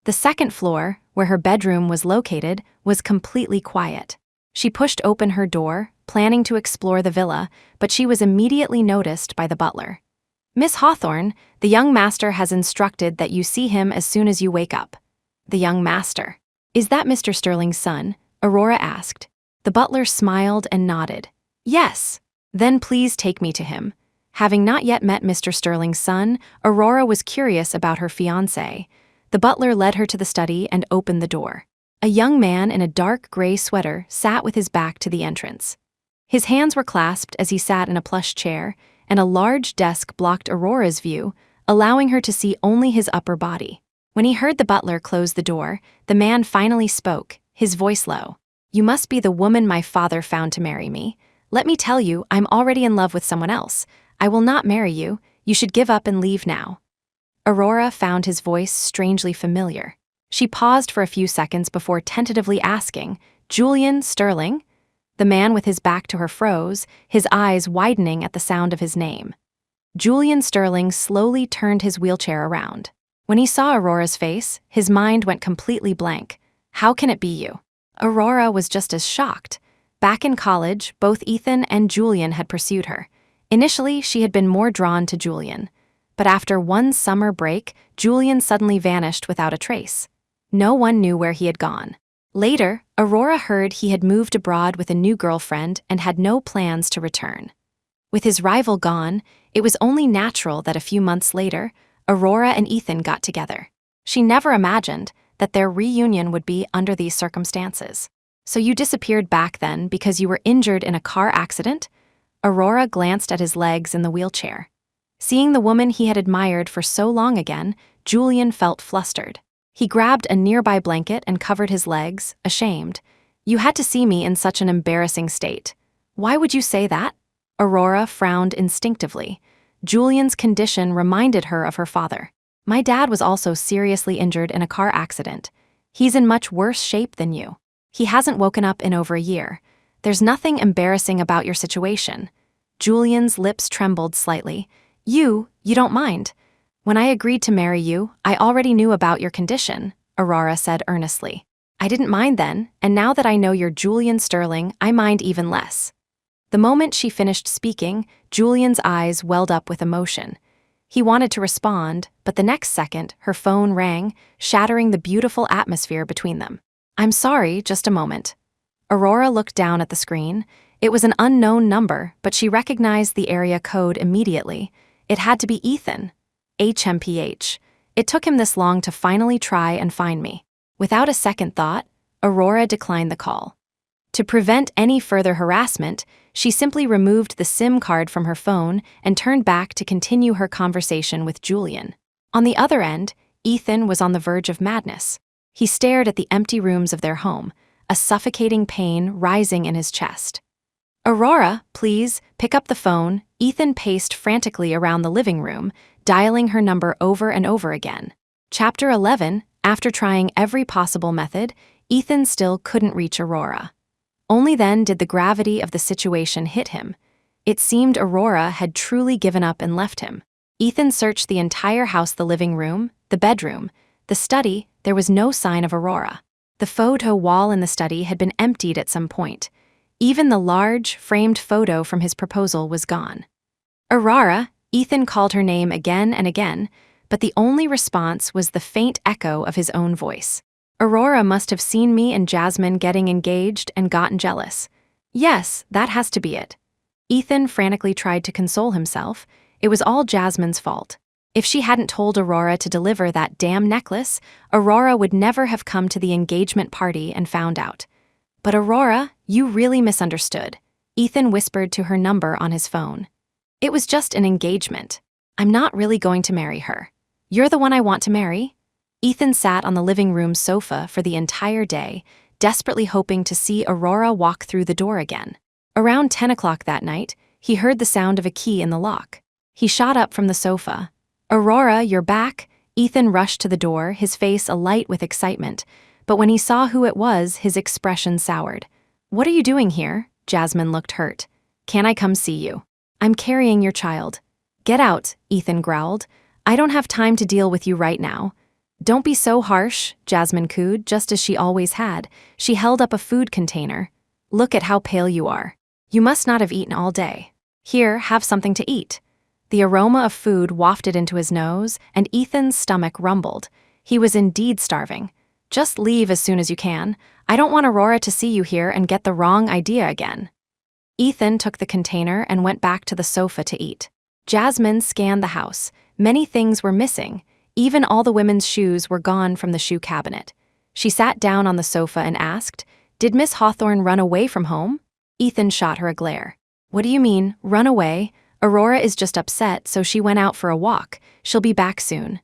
The second floor, where her bedroom was located, was completely quiet. She pushed open her door, planning to explore the villa, but she was immediately noticed by the butler. Miss Hawthorne, the young master has instructed that you see him as soon as you wake up. The young master. Is that Mr. Sterling's son? Aurora asked. The butler smiled and nodded. Yes. Then please take me to him. Having not yet met Mr. Sterling's son, Aurora was curious about her fiancé. The butler led her to the study and opened the door. A young man in a dark gray sweater sat with his back to the entrance. His hands were clasped as he sat in a plush chair, and a large desk blocked Aurora's view, allowing her to see only his upper body. When he heard the butler close the door, the man finally spoke, his voice low. You must be the woman my father found to marry me. Let me tell you, I'm already in love with someone else. I will not marry you. You should give up and leave now. Aurora found his voice strangely familiar. She paused for a few seconds before tentatively asking, Julian Sterling? The man with his back to her froze, his eyes widening at the sound of his name. Julian Sterling slowly turned his wheelchair around. When he saw Aurora's face, his mind went completely blank. How can it be you? Aurora was just as shocked. Back in college, both Ethan and Julian had pursued her. Initially, she had been more drawn to Julian. But after one summer break, Julian suddenly vanished without a trace. No one knew where he had gone. Later, Aurora heard he had moved abroad with a new girlfriend and had no plans to return. With his rival gone, it was only natural that a few months later, Aurora and Ethan got together. She never imagined that their reunion would be under these circumstances. So you disappeared back then because you were injured in a car accident? Aurora glanced at his legs in the wheelchair. Seeing the woman he had admired for so long again, Julian felt flustered. He grabbed a nearby blanket and covered his legs, ashamed. You had to see me in such an embarrassing state. Why would you say that? Aurora frowned instinctively. Julian's condition reminded her of her father. My dad was also seriously injured in a car accident. He's in much worse shape than you. He hasn't woken up in over a year. There's nothing embarrassing about your situation. Julian's lips trembled slightly. You don't mind. When I agreed to marry you, I already knew about your condition, Aurora said earnestly. I didn't mind then, and now that I know you're Julian Sterling, I mind even less. The moment she finished speaking, Julian's eyes welled up with emotion. He wanted to respond, but the next second, her phone rang, shattering the beautiful atmosphere between them. I'm sorry, just a moment. Aurora looked down at the screen. It was an unknown number, but she recognized the area code immediately. It had to be Ethan. HMPH. It took him this long to finally try and find me. Without a second thought, Aurora declined the call. To prevent any further harassment, she simply removed the SIM card from her phone and turned back to continue her conversation with Julian. On the other end, Ethan was on the verge of madness. He stared at the empty rooms of their home, a suffocating pain rising in his chest. Aurora, please, pick up the phone. Ethan paced frantically around the living room, dialing her number over and over again. Chapter 11, after trying every possible method, Ethan still couldn't reach Aurora. Only then did the gravity of the situation hit him. It seemed Aurora had truly given up and left him. Ethan searched the entire house, the living room, the bedroom, the study. There was no sign of Aurora. The photo wall in the study had been emptied at some point. Even the large, framed photo from his proposal was gone. Aurora, Ethan called her name again and again, but the only response was the faint echo of his own voice. Aurora must have seen me and Jasmine getting engaged and gotten jealous. Yes, that has to be it. Ethan frantically tried to console himself. It was all Jasmine's fault. If she hadn't told Aurora to deliver that damn necklace, Aurora would never have come to the engagement party and found out. But Aurora, you really misunderstood. Ethan whispered to her number on his phone. It was just an engagement. I'm not really going to marry her. You're the one I want to marry? Ethan sat on the living room sofa for the entire day, desperately hoping to see Aurora walk through the door again. Around 10 o'clock that night, he heard the sound of a key in the lock. He shot up from the sofa. Aurora, you're back? Ethan rushed to the door, his face alight with excitement. But when he saw who it was, his expression soured. What are you doing here? Jasmine looked hurt. Can I come see you? I'm carrying your child. Get out, Ethan growled. I don't have time to deal with you right now. Don't be so harsh, Jasmine cooed, just as she always had. She held up a food container. Look at how pale you are. You must not have eaten all day. Here, have something to eat. The aroma of food wafted into his nose, and Ethan's stomach rumbled. He was indeed starving. Just leave as soon as you can. I don't want Aurora to see you here and get the wrong idea again. Ethan took the container and went back to the sofa to eat. Jasmine scanned the house. Many things were missing. Even all the women's shoes were gone from the shoe cabinet. She sat down on the sofa and asked, Did Miss Hawthorne run away from home? Ethan shot her a glare. What do you mean, run away? Aurora is just upset, so she went out for a walk. She'll be back soon.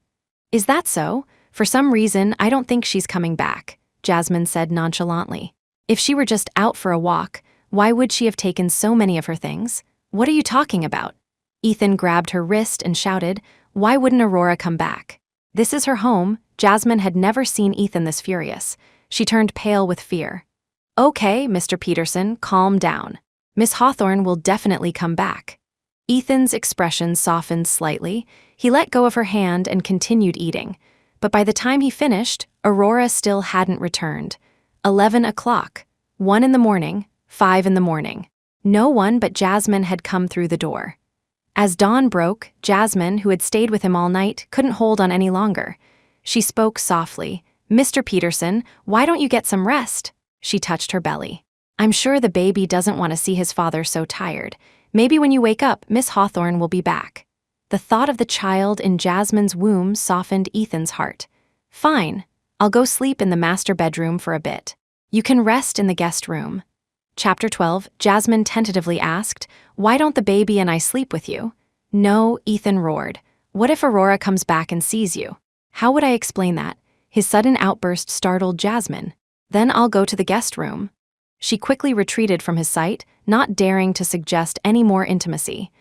Is that so? For some reason, I don't think she's coming back, Jasmine said nonchalantly. If she were just out for a walk, why would she have taken so many of her things? What are you talking about? Ethan grabbed her wrist and shouted, Why wouldn't Aurora come back? This is her home. Jasmine had never seen Ethan this furious. She turned pale with fear. Okay, Mr. Peterson, calm down. Miss Hawthorne will definitely come back. Ethan's expression softened slightly. He let go of her hand and continued eating. But by the time he finished, Aurora still hadn't returned. 11 o'clock, 1 in the morning, 5 in the morning. No one but Jasmine had come through the door. As dawn broke, Jasmine, who had stayed with him all night, couldn't hold on any longer. She spoke softly. Mr. Peterson, why don't you get some rest? She touched her belly. I'm sure the baby doesn't want to see his father so tired. Maybe when you wake up, Miss Hawthorne will be back. The thought of the child in Jasmine's womb softened Ethan's heart. Fine, I'll go sleep in the master bedroom for a bit. You can rest in the guest room. Chapter 12, Jasmine tentatively asked, Why don't the baby and I sleep with you? No, Ethan roared. What if Aurora comes back and sees you? How would I explain that? His sudden outburst startled Jasmine. Then I'll go to the guest room. She quickly retreated from his sight, not daring to suggest any more intimacy.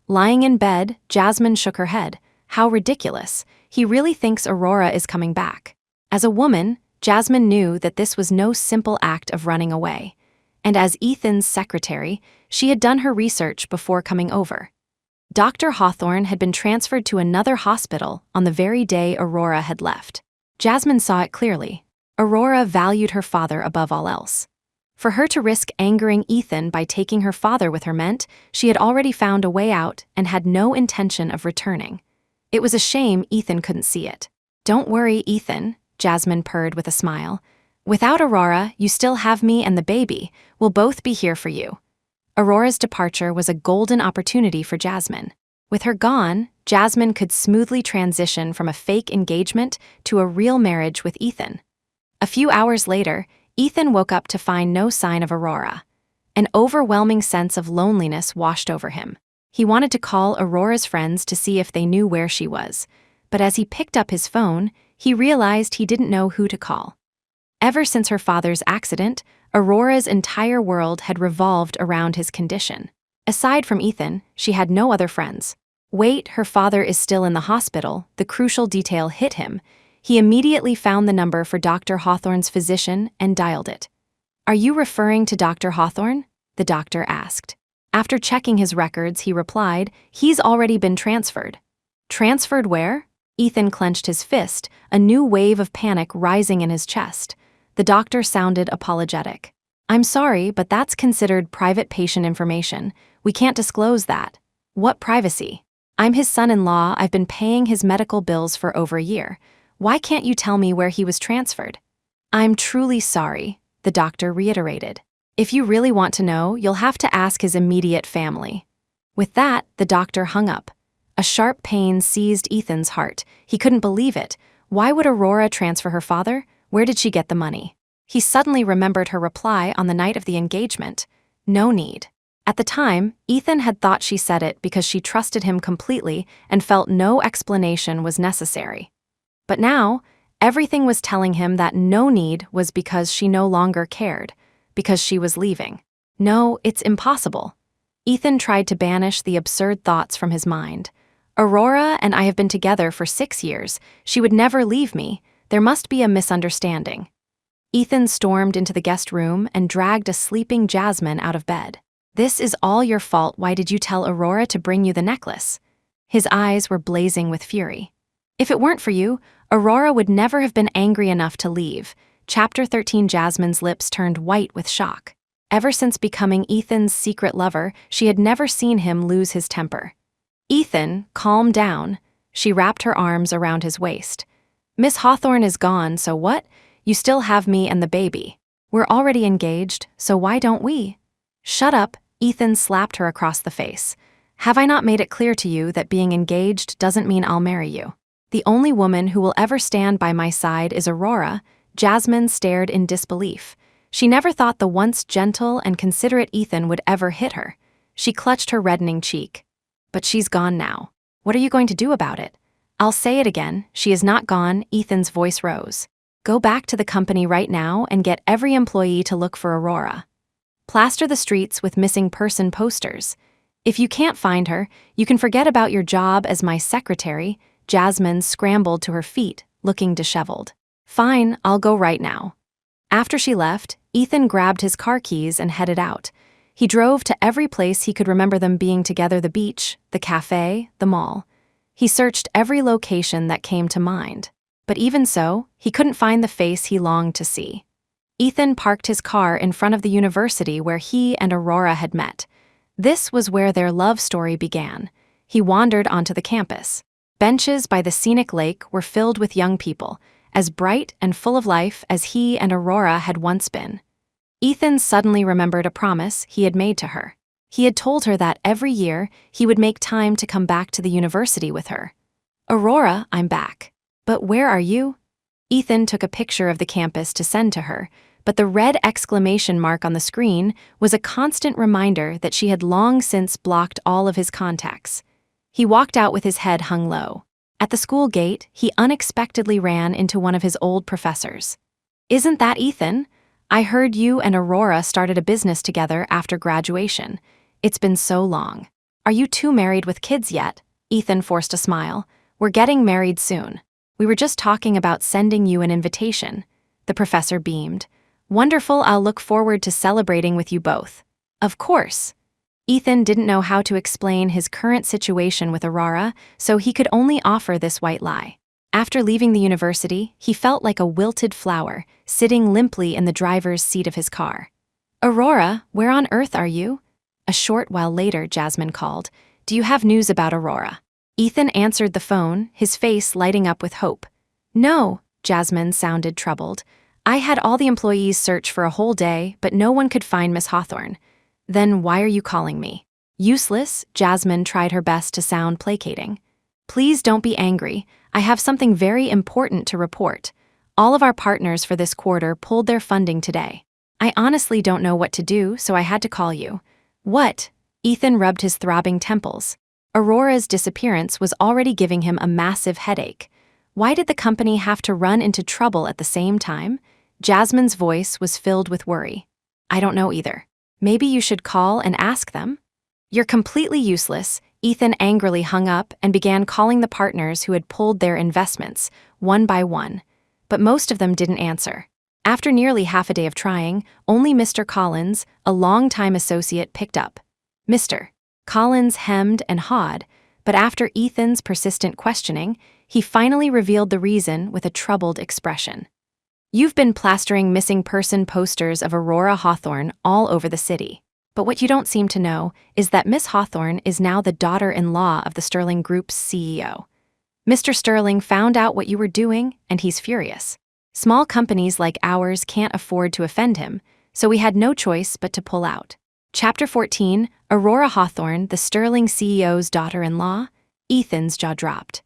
Lying in bed, Jasmine shook her head. How ridiculous. He really thinks Aurora is coming back. As a woman, Jasmine knew that this was no simple act of running away. And as Ethan's secretary, she had done her research before coming over. Dr. Hawthorne had been transferred to another hospital on the very day Aurora had left. Jasmine saw it clearly. Aurora valued her father above all else. For her to risk angering Ethan by taking her father with her meant she had already found a way out and had no intention of returning. It was a shame Ethan couldn't see it. "Don't worry, Ethan," Jasmine purred with a smile. "Without Aurora, you still have me and the baby. We'll both be here for you." Aurora's departure was a golden opportunity for Jasmine. With her gone, Jasmine could smoothly transition from a fake engagement to a real marriage with Ethan. A few hours later, Ethan woke up to find no sign of Aurora. An overwhelming sense of loneliness washed over him. He wanted to call Aurora's friends to see if they knew where she was, but as he picked up his phone, he realized he didn't know who to call. Ever since her father's accident, Aurora's entire world had revolved around his condition. Aside from Ethan, she had no other friends. Wait, her father is still in the hospital, the crucial detail hit him. He immediately found the number for Dr. Hawthorne's physician and dialed it. "Are you referring to Dr. Hawthorne?" the doctor asked. After checking his records, he replied, "He's already been transferred." "Transferred where?" Ethan clenched his fist, a new wave of panic rising in his chest. The doctor sounded apologetic. "I'm sorry, but that's considered private patient information. We can't disclose that." "What privacy? I'm his son-in-law. I've been paying his medical bills for over a year. Why can't you tell me where he was transferred?" "I'm truly sorry," the doctor reiterated. "If you really want to know, you'll have to ask his immediate family." With that, the doctor hung up. A sharp pain seized Ethan's heart. He couldn't believe it. Why would Aurora transfer her father? Where did she get the money? He suddenly remembered her reply on the night of the engagement. No need. At the time, Ethan had thought she said it because she trusted him completely and felt no explanation was necessary. But now, everything was telling him that no need was because she no longer cared, because she was leaving. No, it's impossible. Ethan tried to banish the absurd thoughts from his mind. Aurora and I have been together for 6 years. She would never leave me. There must be a misunderstanding. Ethan stormed into the guest room and dragged a sleeping Jasmine out of bed. "This is all your fault. Why did you tell Aurora to bring you the necklace?" His eyes were blazing with fury. "If it weren't for you, Aurora would never have been angry enough to leave." Chapter 13. Jasmine's lips turned white with shock. Ever since becoming Ethan's secret lover, she had never seen him lose his temper. "Ethan, calm down." She wrapped her arms around his waist. "Miss Hawthorne is gone, so what? You still have me and the baby. We're already engaged, so why don't we?" "Shut up," Ethan slapped her across the face. "Have I not made it clear to you that being engaged doesn't mean I'll marry you? The only woman who will ever stand by my side is Aurora." Jasmine stared in disbelief. She never thought the once gentle and considerate Ethan would ever hit her. She clutched her reddening cheek. "But she's gone now. What are you going to do about it?" "I'll say it again, she is not gone." Ethan's voice rose. "Go back to the company right now and get every employee to look for Aurora. Plaster the streets with missing person posters. If you can't find her, you can forget about your job as my secretary." Jasmine scrambled to her feet, looking disheveled. "Fine, I'll go right now." After she left, Ethan grabbed his car keys and headed out. He drove to every place he could remember them being together: the beach, the cafe, the mall. He searched every location that came to mind. But even so, he couldn't find the face he longed to see. Ethan parked his car in front of the university where he and Aurora had met. This was where their love story began. He wandered onto the campus. Benches by the scenic lake were filled with young people, as bright and full of life as he and Aurora had once been. Ethan suddenly remembered a promise he had made to her. He had told her that every year he would make time to come back to the university with her. "Aurora, I'm back. But where are you?" Ethan took a picture of the campus to send to her, but the red exclamation mark on the screen was a constant reminder that she had long since blocked all of his contacts. He walked out with his head hung low. At the school gate, he unexpectedly ran into one of his old professors. "Isn't that Ethan? I heard you and Aurora started a business together after graduation. It's been so long. Are you two married with kids yet?" Ethan forced a smile. "We're getting married soon. We were just talking about sending you an invitation." The professor beamed. "Wonderful, I'll look forward to celebrating with you both." "Of course." Ethan didn't know how to explain his current situation with Aurora, so he could only offer this white lie. After leaving the university, he felt like a wilted flower, sitting limply in the driver's seat of his car. "Aurora, where on earth are you?" A short while later, Jasmine called. "Do you have news about Aurora?" Ethan answered the phone, his face lighting up with hope. "No," Jasmine sounded troubled. "I had all the employees search for a whole day, but no one could find Miss Hawthorne." "Then why are you calling me?" "Useless," Jasmine tried her best to sound placating. "Please don't be angry. I have something very important to report. All of our partners for this quarter pulled their funding today. I honestly don't know what to do, so I had to call you." "What?" Ethan rubbed his throbbing temples. Aurora's disappearance was already giving him a massive headache. Why did the company have to run into trouble at the same time? Jasmine's voice was filled with worry. "I don't know either. Maybe you should call and ask them?" "You're completely useless." Ethan angrily hung up and began calling the partners who had pulled their investments, one by one. But most of them didn't answer. After nearly half a day of trying, only Mr. Collins, a longtime associate, picked up. Mr. Collins hemmed and hawed, but after Ethan's persistent questioning, he finally revealed the reason with a troubled expression. "You've been plastering missing person posters of Aurora Hawthorne all over the city. But what you don't seem to know is that Miss Hawthorne is now the daughter-in-law of the Sterling Group's CEO. Mr. Sterling found out what you were doing, and he's furious. Small companies like ours can't afford to offend him, so we had no choice but to pull out." Chapter 14, Aurora Hawthorne, the Sterling CEO's daughter-in-law? Ethan's jaw dropped.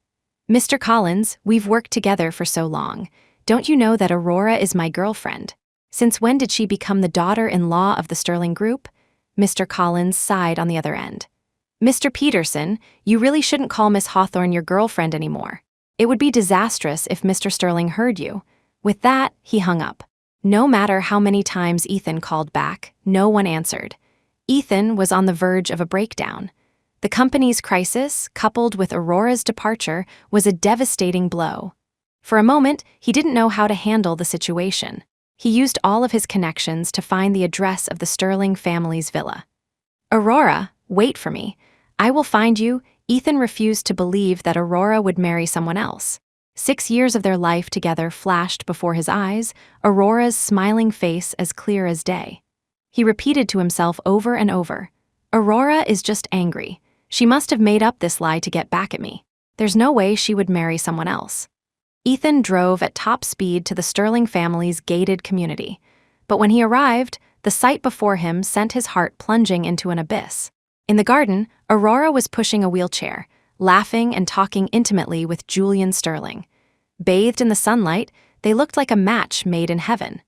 "Mr. Collins, we've worked together for so long. Don't you know that Aurora is my girlfriend? Since when did she become the daughter-in-law of the Sterling Group?" Mr. Collins sighed on the other end. "Mr. Peterson, you really shouldn't call Miss Hawthorne your girlfriend anymore. It would be disastrous if Mr. Sterling heard you." With that, he hung up. No matter how many times Ethan called back, no one answered. Ethan was on the verge of a breakdown. The company's crisis, coupled with Aurora's departure, was a devastating blow. For a moment, he didn't know how to handle the situation. He used all of his connections to find the address of the Sterling family's villa. "Aurora, wait for me. I will find you." Ethan refused to believe that Aurora would marry someone else. 6 years of their life together flashed before his eyes, Aurora's smiling face as clear as day. He repeated to himself over and over, "Aurora is just angry. She must have made up this lie to get back at me. There's no way she would marry someone else." Ethan drove at top speed to the Sterling family's gated community. But when he arrived, the sight before him sent his heart plunging into an abyss. In the garden, Aurora was pushing a wheelchair, laughing and talking intimately with Julian Sterling. Bathed in the sunlight, they looked like a match made in heaven.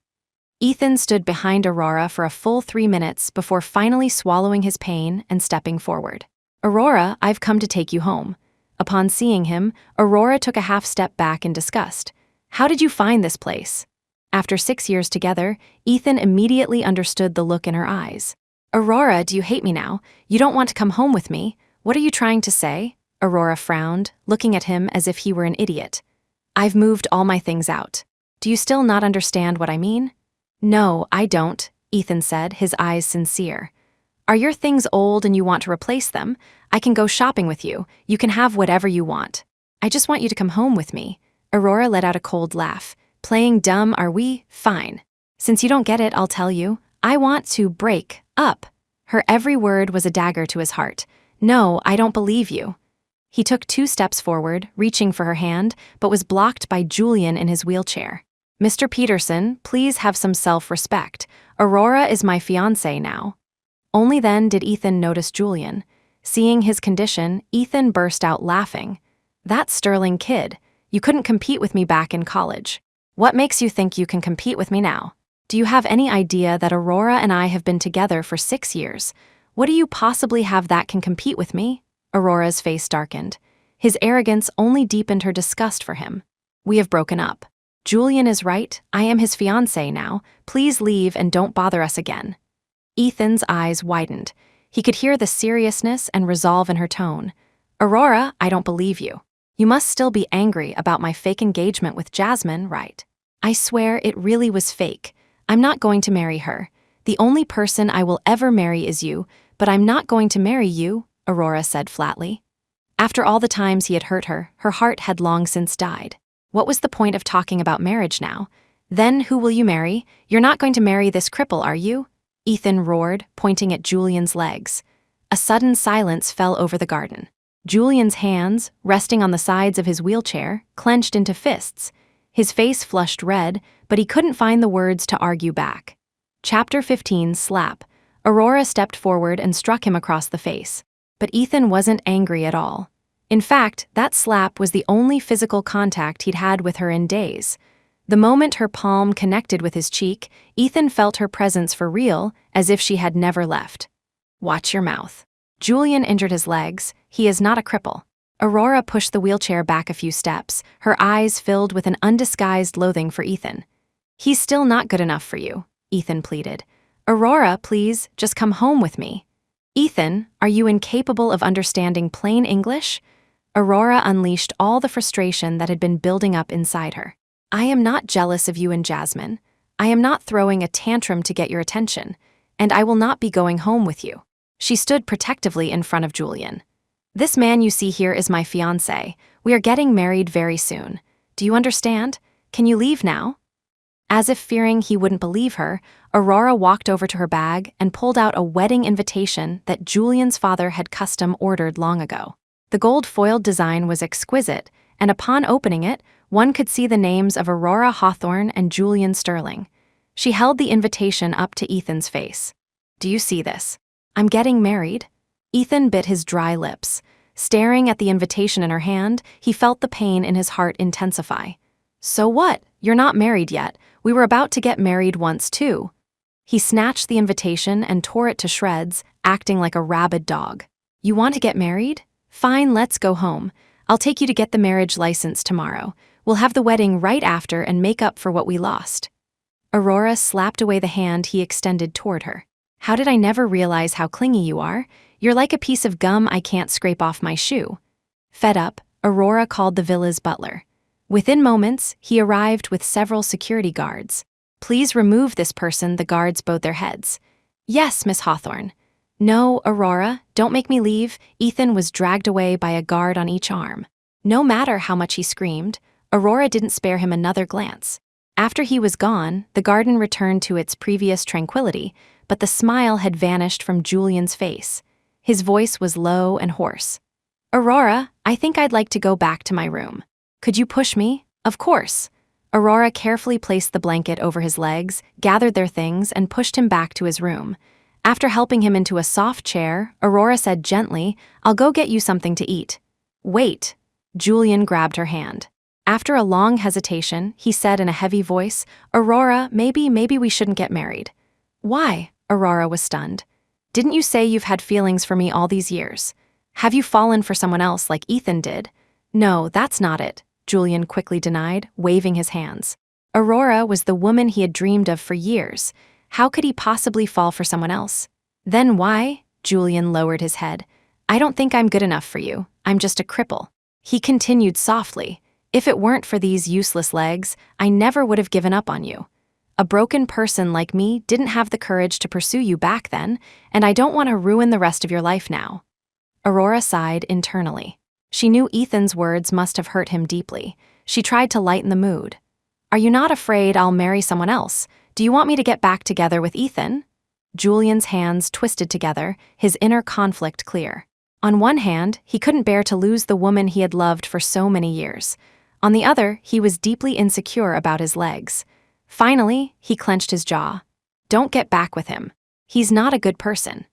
Ethan stood behind Aurora for a full 3 minutes before finally swallowing his pain and stepping forward. "Aurora, I've come to take you home." Upon seeing him, Aurora took a half step back in disgust. "How did you find this place?" After 6 years together, Ethan immediately understood the look in her eyes. "Aurora, do you hate me now? You don't want to come home with me? What are you trying to say?" Aurora frowned, looking at him as if he were an idiot. "I've moved all my things out. Do you still not understand what I mean?" "No, I don't," Ethan said, his eyes sincere. "Are your things old and you want to replace them? I can go shopping with you. You can have whatever you want. I just want you to come home with me." Aurora let out a cold laugh. "Playing dumb, are we? Fine. Since you don't get it, I'll tell you. I want to break up." Her every word was a dagger to his heart. "No, I don't believe you." He took 2 steps forward, reaching for her hand, but was blocked by Julian in his wheelchair. "Mr. Peterson, please have some self-respect. Aurora is my fiancé now." Only then did Ethan notice Julian. Seeing his condition, Ethan burst out laughing. "That Sterling kid. You couldn't compete with me back in college. What makes you think you can compete with me now? Do you have any idea that Aurora and I have been together for 6 years? What do you possibly have that can compete with me?" Aurora's face darkened. His arrogance only deepened her disgust for him. "We have broken up. Julian is right. I am his fiancé now. Please leave and don't bother us again." Ethan's eyes widened. He could hear the seriousness and resolve in her tone. "Aurora, I don't believe you. You must still be angry about my fake engagement with Jasmine, right?" "I swear it really was fake. I'm not going to marry her. The only person I will ever marry is you. but I'm not going to marry you, Aurora said flatly. After all the times he had hurt her, her heart had long since died. What was the point of talking about marriage now? Then who will you marry? You're not going to marry this cripple, are you? Ethan roared, pointing at Julian's legs. A sudden silence fell over the garden. Julian's hands, resting on the sides of his wheelchair, clenched into fists. His face flushed red, but he couldn't find the words to argue back. Chapter 15, Slap. Aurora stepped forward and struck him across the face. But Ethan wasn't angry at all. In fact, that slap was the only physical contact he'd had with her in days. The moment her palm connected with his cheek, Ethan felt her presence for real, as if she had never left. Watch your mouth. Julian injured his legs. He is not a cripple. Aurora pushed the wheelchair back a few steps, her eyes filled with an undisguised loathing for Ethan. He's still not good enough for you, Ethan pleaded. Aurora, please, just come home with me. Ethan, are you incapable of understanding plain English? Aurora unleashed all the frustration that had been building up inside her. I am not jealous of you and Jasmine. I am not throwing a tantrum to get your attention, and I will not be going home with you. She stood protectively in front of Julian. This man you see here is my fiancé. We are getting married very soon. Do you understand? Can you leave now? As if fearing he wouldn't believe her, Aurora walked over to her bag and pulled out a wedding invitation that Julian's father had custom ordered long ago. The gold foiled design was exquisite, and upon opening it, one could see the names of Aurora Hawthorne and Julian Sterling. She held the invitation up to Ethan's face. Do you see this? I'm getting married. Ethan bit his dry lips. Staring at the invitation in her hand, he felt the pain in his heart intensify. So what? You're not married yet. We were about to get married once too. He snatched the invitation and tore it to shreds, acting like a rabid dog. You want to get married? Fine, let's go home. I'll take you to get the marriage license tomorrow. We'll have the wedding right after and make up for what we lost. Aurora slapped away the hand he extended toward her. How did I never realize how clingy you are? You're like a piece of gum I can't scrape off my shoe. Fed up, Aurora called the villa's butler. Within moments, he arrived with several security guards. Please remove this person, the guards bowed their heads. Yes, Miss Hawthorne. No, Aurora, don't make me leave. Ethan was dragged away by a guard on each arm. No matter how much he screamed, Aurora didn't spare him another glance. After he was gone, the garden returned to its previous tranquility, but the smile had vanished from Julian's face. His voice was low and hoarse. Aurora, I think I'd like to go back to my room. Could you push me? Of course. Aurora carefully placed the blanket over his legs, gathered their things, and pushed him back to his room. After helping him into a soft chair, Aurora said gently, I'll go get you something to eat. Wait. Julian grabbed her hand. After a long hesitation, he said in a heavy voice, Aurora, maybe we shouldn't get married. Why? Aurora was stunned. Didn't you say you've had feelings for me all these years? Have you fallen for someone else like Ethan did? No, that's not it, Julian quickly denied, waving his hands. Aurora was the woman he had dreamed of for years. How could he possibly fall for someone else? Then why? Julian lowered his head. I don't think I'm good enough for you. I'm just a cripple. He continued softly. If it weren't for these useless legs, I never would have given up on you. A broken person like me didn't have the courage to pursue you back then, and I don't want to ruin the rest of your life now. Aurora sighed internally. She knew Ethan's words must have hurt him deeply. She tried to lighten the mood. Are you not afraid I'll marry someone else? Do you want me to get back together with Ethan? Julian's hands twisted together, his inner conflict clear. On one hand, he couldn't bear to lose the woman he had loved for so many years. On the other, he was deeply insecure about his legs. Finally, he clenched his jaw. Don't get back with him. He's not a good person.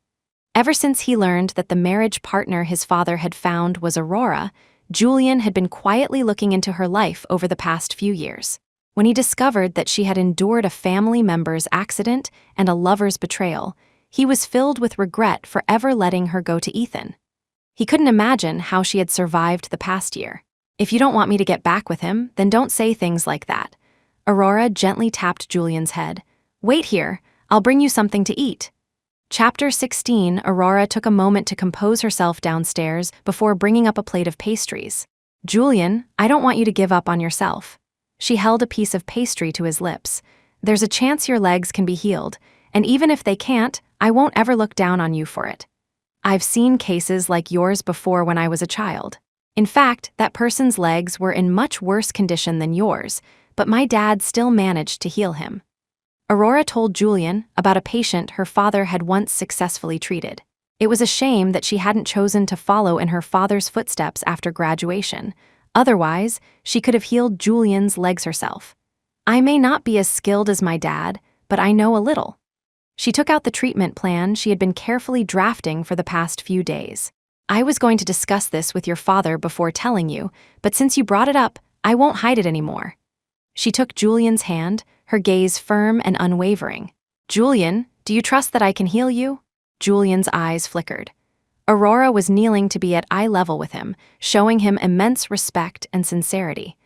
Ever since he learned that the marriage partner his father had found was Aurora, Julian had been quietly looking into her life over the past few years. When he discovered that she had endured a family member's accident and a lover's betrayal, he was filled with regret for ever letting her go to Ethan. He couldn't imagine how she had survived the past year. If you don't want me to get back with him, then don't say things like that. Aurora gently tapped Julian's head. Wait here, I'll bring you something to eat. Chapter 16, Aurora took a moment to compose herself downstairs before bringing up a plate of pastries. Julian, I don't want you to give up on yourself. She held a piece of pastry to his lips. There's a chance your legs can be healed, and even if they can't, I won't ever look down on you for it. I've seen cases like yours before when I was a child. In fact, that person's legs were in much worse condition than yours, but my dad still managed to heal him. Aurora told Julian about a patient her father had once successfully treated. It was a shame that she hadn't chosen to follow in her father's footsteps after graduation. Otherwise, she could have healed Julian's legs herself. I may not be as skilled as my dad, but I know a little. She took out the treatment plan she had been carefully drafting for the past few days. I was going to discuss this with your father before telling you, but since you brought it up, I won't hide it anymore. She took Julian's hand, her gaze firm and unwavering. Julian, do you trust that I can heal you? Julian's eyes flickered. Aurora was kneeling to be at eye level with him, showing him immense respect and sincerity.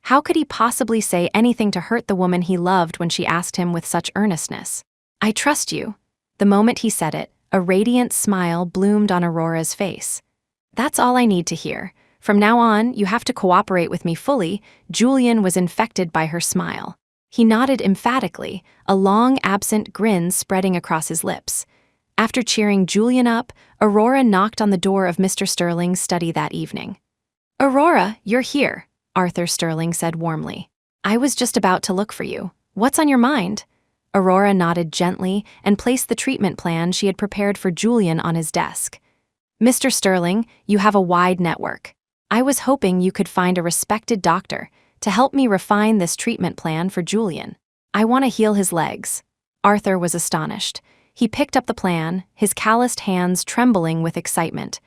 How could he possibly say anything to hurt the woman he loved when she asked him with such earnestness? I trust you. The moment he said it, a radiant smile bloomed on Aurora's face. That's all I need to hear. From now on, you have to cooperate with me fully. Julian was infected by her smile. He nodded emphatically, a long, absent grin spreading across his lips. After cheering Julian up, Aurora knocked on the door of Mr. Sterling's study that evening. Aurora, you're here, Arthur Sterling said warmly. I was just about to look for you. What's on your mind? Aurora nodded gently and placed the treatment plan she had prepared for Julian on his desk. Mr. Sterling, you have a wide network. I was hoping you could find a respected doctor to help me refine this treatment plan for Julian. I want to heal his legs. Arthur was astonished. He picked up the plan, his calloused hands trembling with excitement.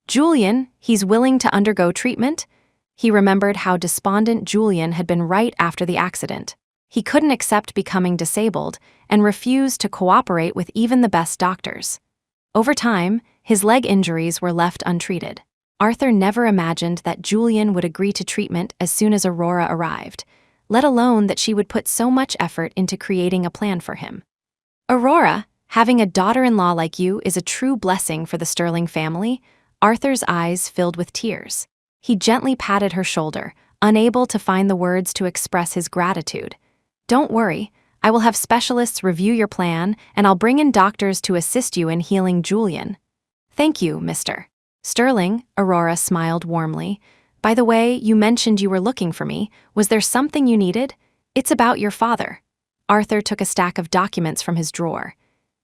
Julian, he's willing to undergo treatment? He remembered how despondent Julian had been right after the accident. He couldn't accept becoming disabled and refused to cooperate with even the best doctors. Over time, his leg injuries were left untreated. Arthur never imagined that Julian would agree to treatment as soon as Aurora arrived, let alone that she would put so much effort into creating a plan for him. Aurora, having a daughter-in-law like you is a true blessing for the Sterling family. Arthur's eyes filled with tears. He gently patted her shoulder, unable to find the words to express his gratitude. Don't worry, I will have specialists review your plan, and I'll bring in doctors to assist you in healing Julian. Thank you, Mr. Sterling, Aurora smiled warmly. By the way, you mentioned you were looking for me. Was there something you needed? It's about your father. Arthur took a stack of documents from his drawer.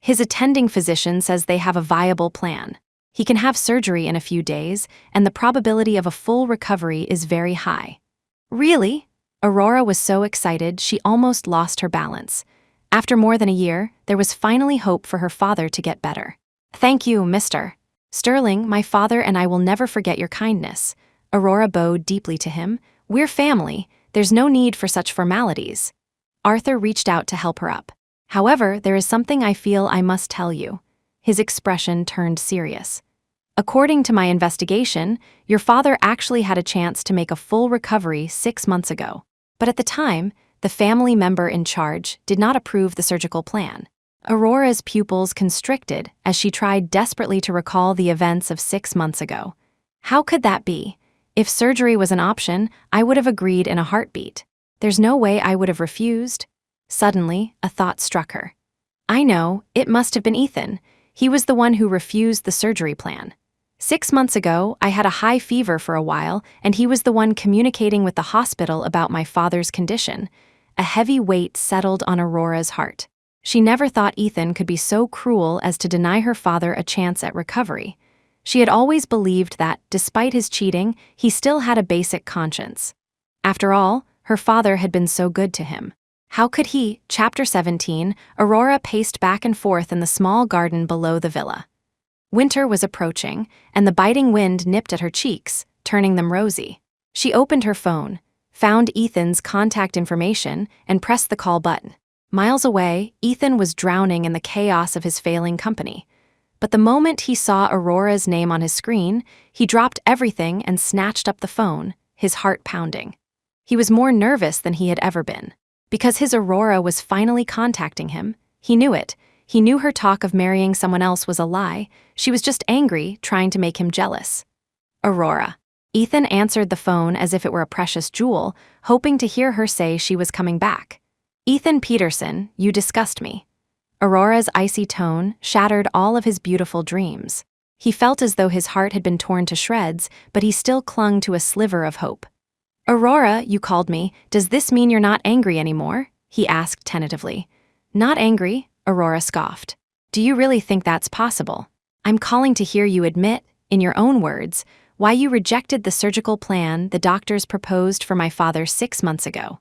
His attending physician says they have a viable plan. He can have surgery in a few days, and the probability of a full recovery is very high. Really? Aurora was so excited she almost lost her balance. After more than a year, there was finally hope for her father to get better. Thank you, Mr. Sterling, my father and I will never forget your kindness. Aurora bowed deeply to him. We're family. There's no need for such formalities. Arthur reached out to help her up. However, there is something I feel I must tell you. His expression turned serious. According to my investigation, your father actually had a chance to make a full recovery 6 months ago. But at the time, the family member in charge did not approve the surgical plan. Aurora's pupils constricted as she tried desperately to recall the events of 6 months ago. How could that be? If surgery was an option, I would have agreed in a heartbeat. There's no way I would have refused. Suddenly, a thought struck her. I know, it must have been Ethan. He was the one who refused the surgery plan. 6 months ago, I had a high fever for a while, and he was the one communicating with the hospital about my father's condition. A heavy weight settled on Aurora's heart. She never thought Ethan could be so cruel as to deny her father a chance at recovery. She had always believed that, despite his cheating, he still had a basic conscience. After all, her father had been so good to him. How could he? Chapter 17, Aurora paced back and forth in the small garden below the villa. Winter was approaching, and the biting wind nipped at her cheeks, turning them rosy. She opened her phone, found Ethan's contact information, and pressed the call button. Miles away, Ethan was drowning in the chaos of his failing company. But the moment he saw Aurora's name on his screen, he dropped everything and snatched up the phone, his heart pounding. He was more nervous than he had ever been. Because his Aurora was finally contacting him, he knew it. He knew her talk of marrying someone else was a lie. She was just angry, trying to make him jealous. Aurora. Ethan answered the phone as if it were a precious jewel, hoping to hear her say she was coming back. Ethan Peterson, you disgust me. Aurora's icy tone shattered all of his beautiful dreams. He felt as though his heart had been torn to shreds, but he still clung to a sliver of hope. "Aurora, you called me. Does this mean you're not angry anymore?" he asked tentatively. "Not angry," Aurora scoffed. "Do you really think that's possible? I'm calling to hear you admit, in your own words, why you rejected the surgical plan the doctors proposed for my father 6 months ago."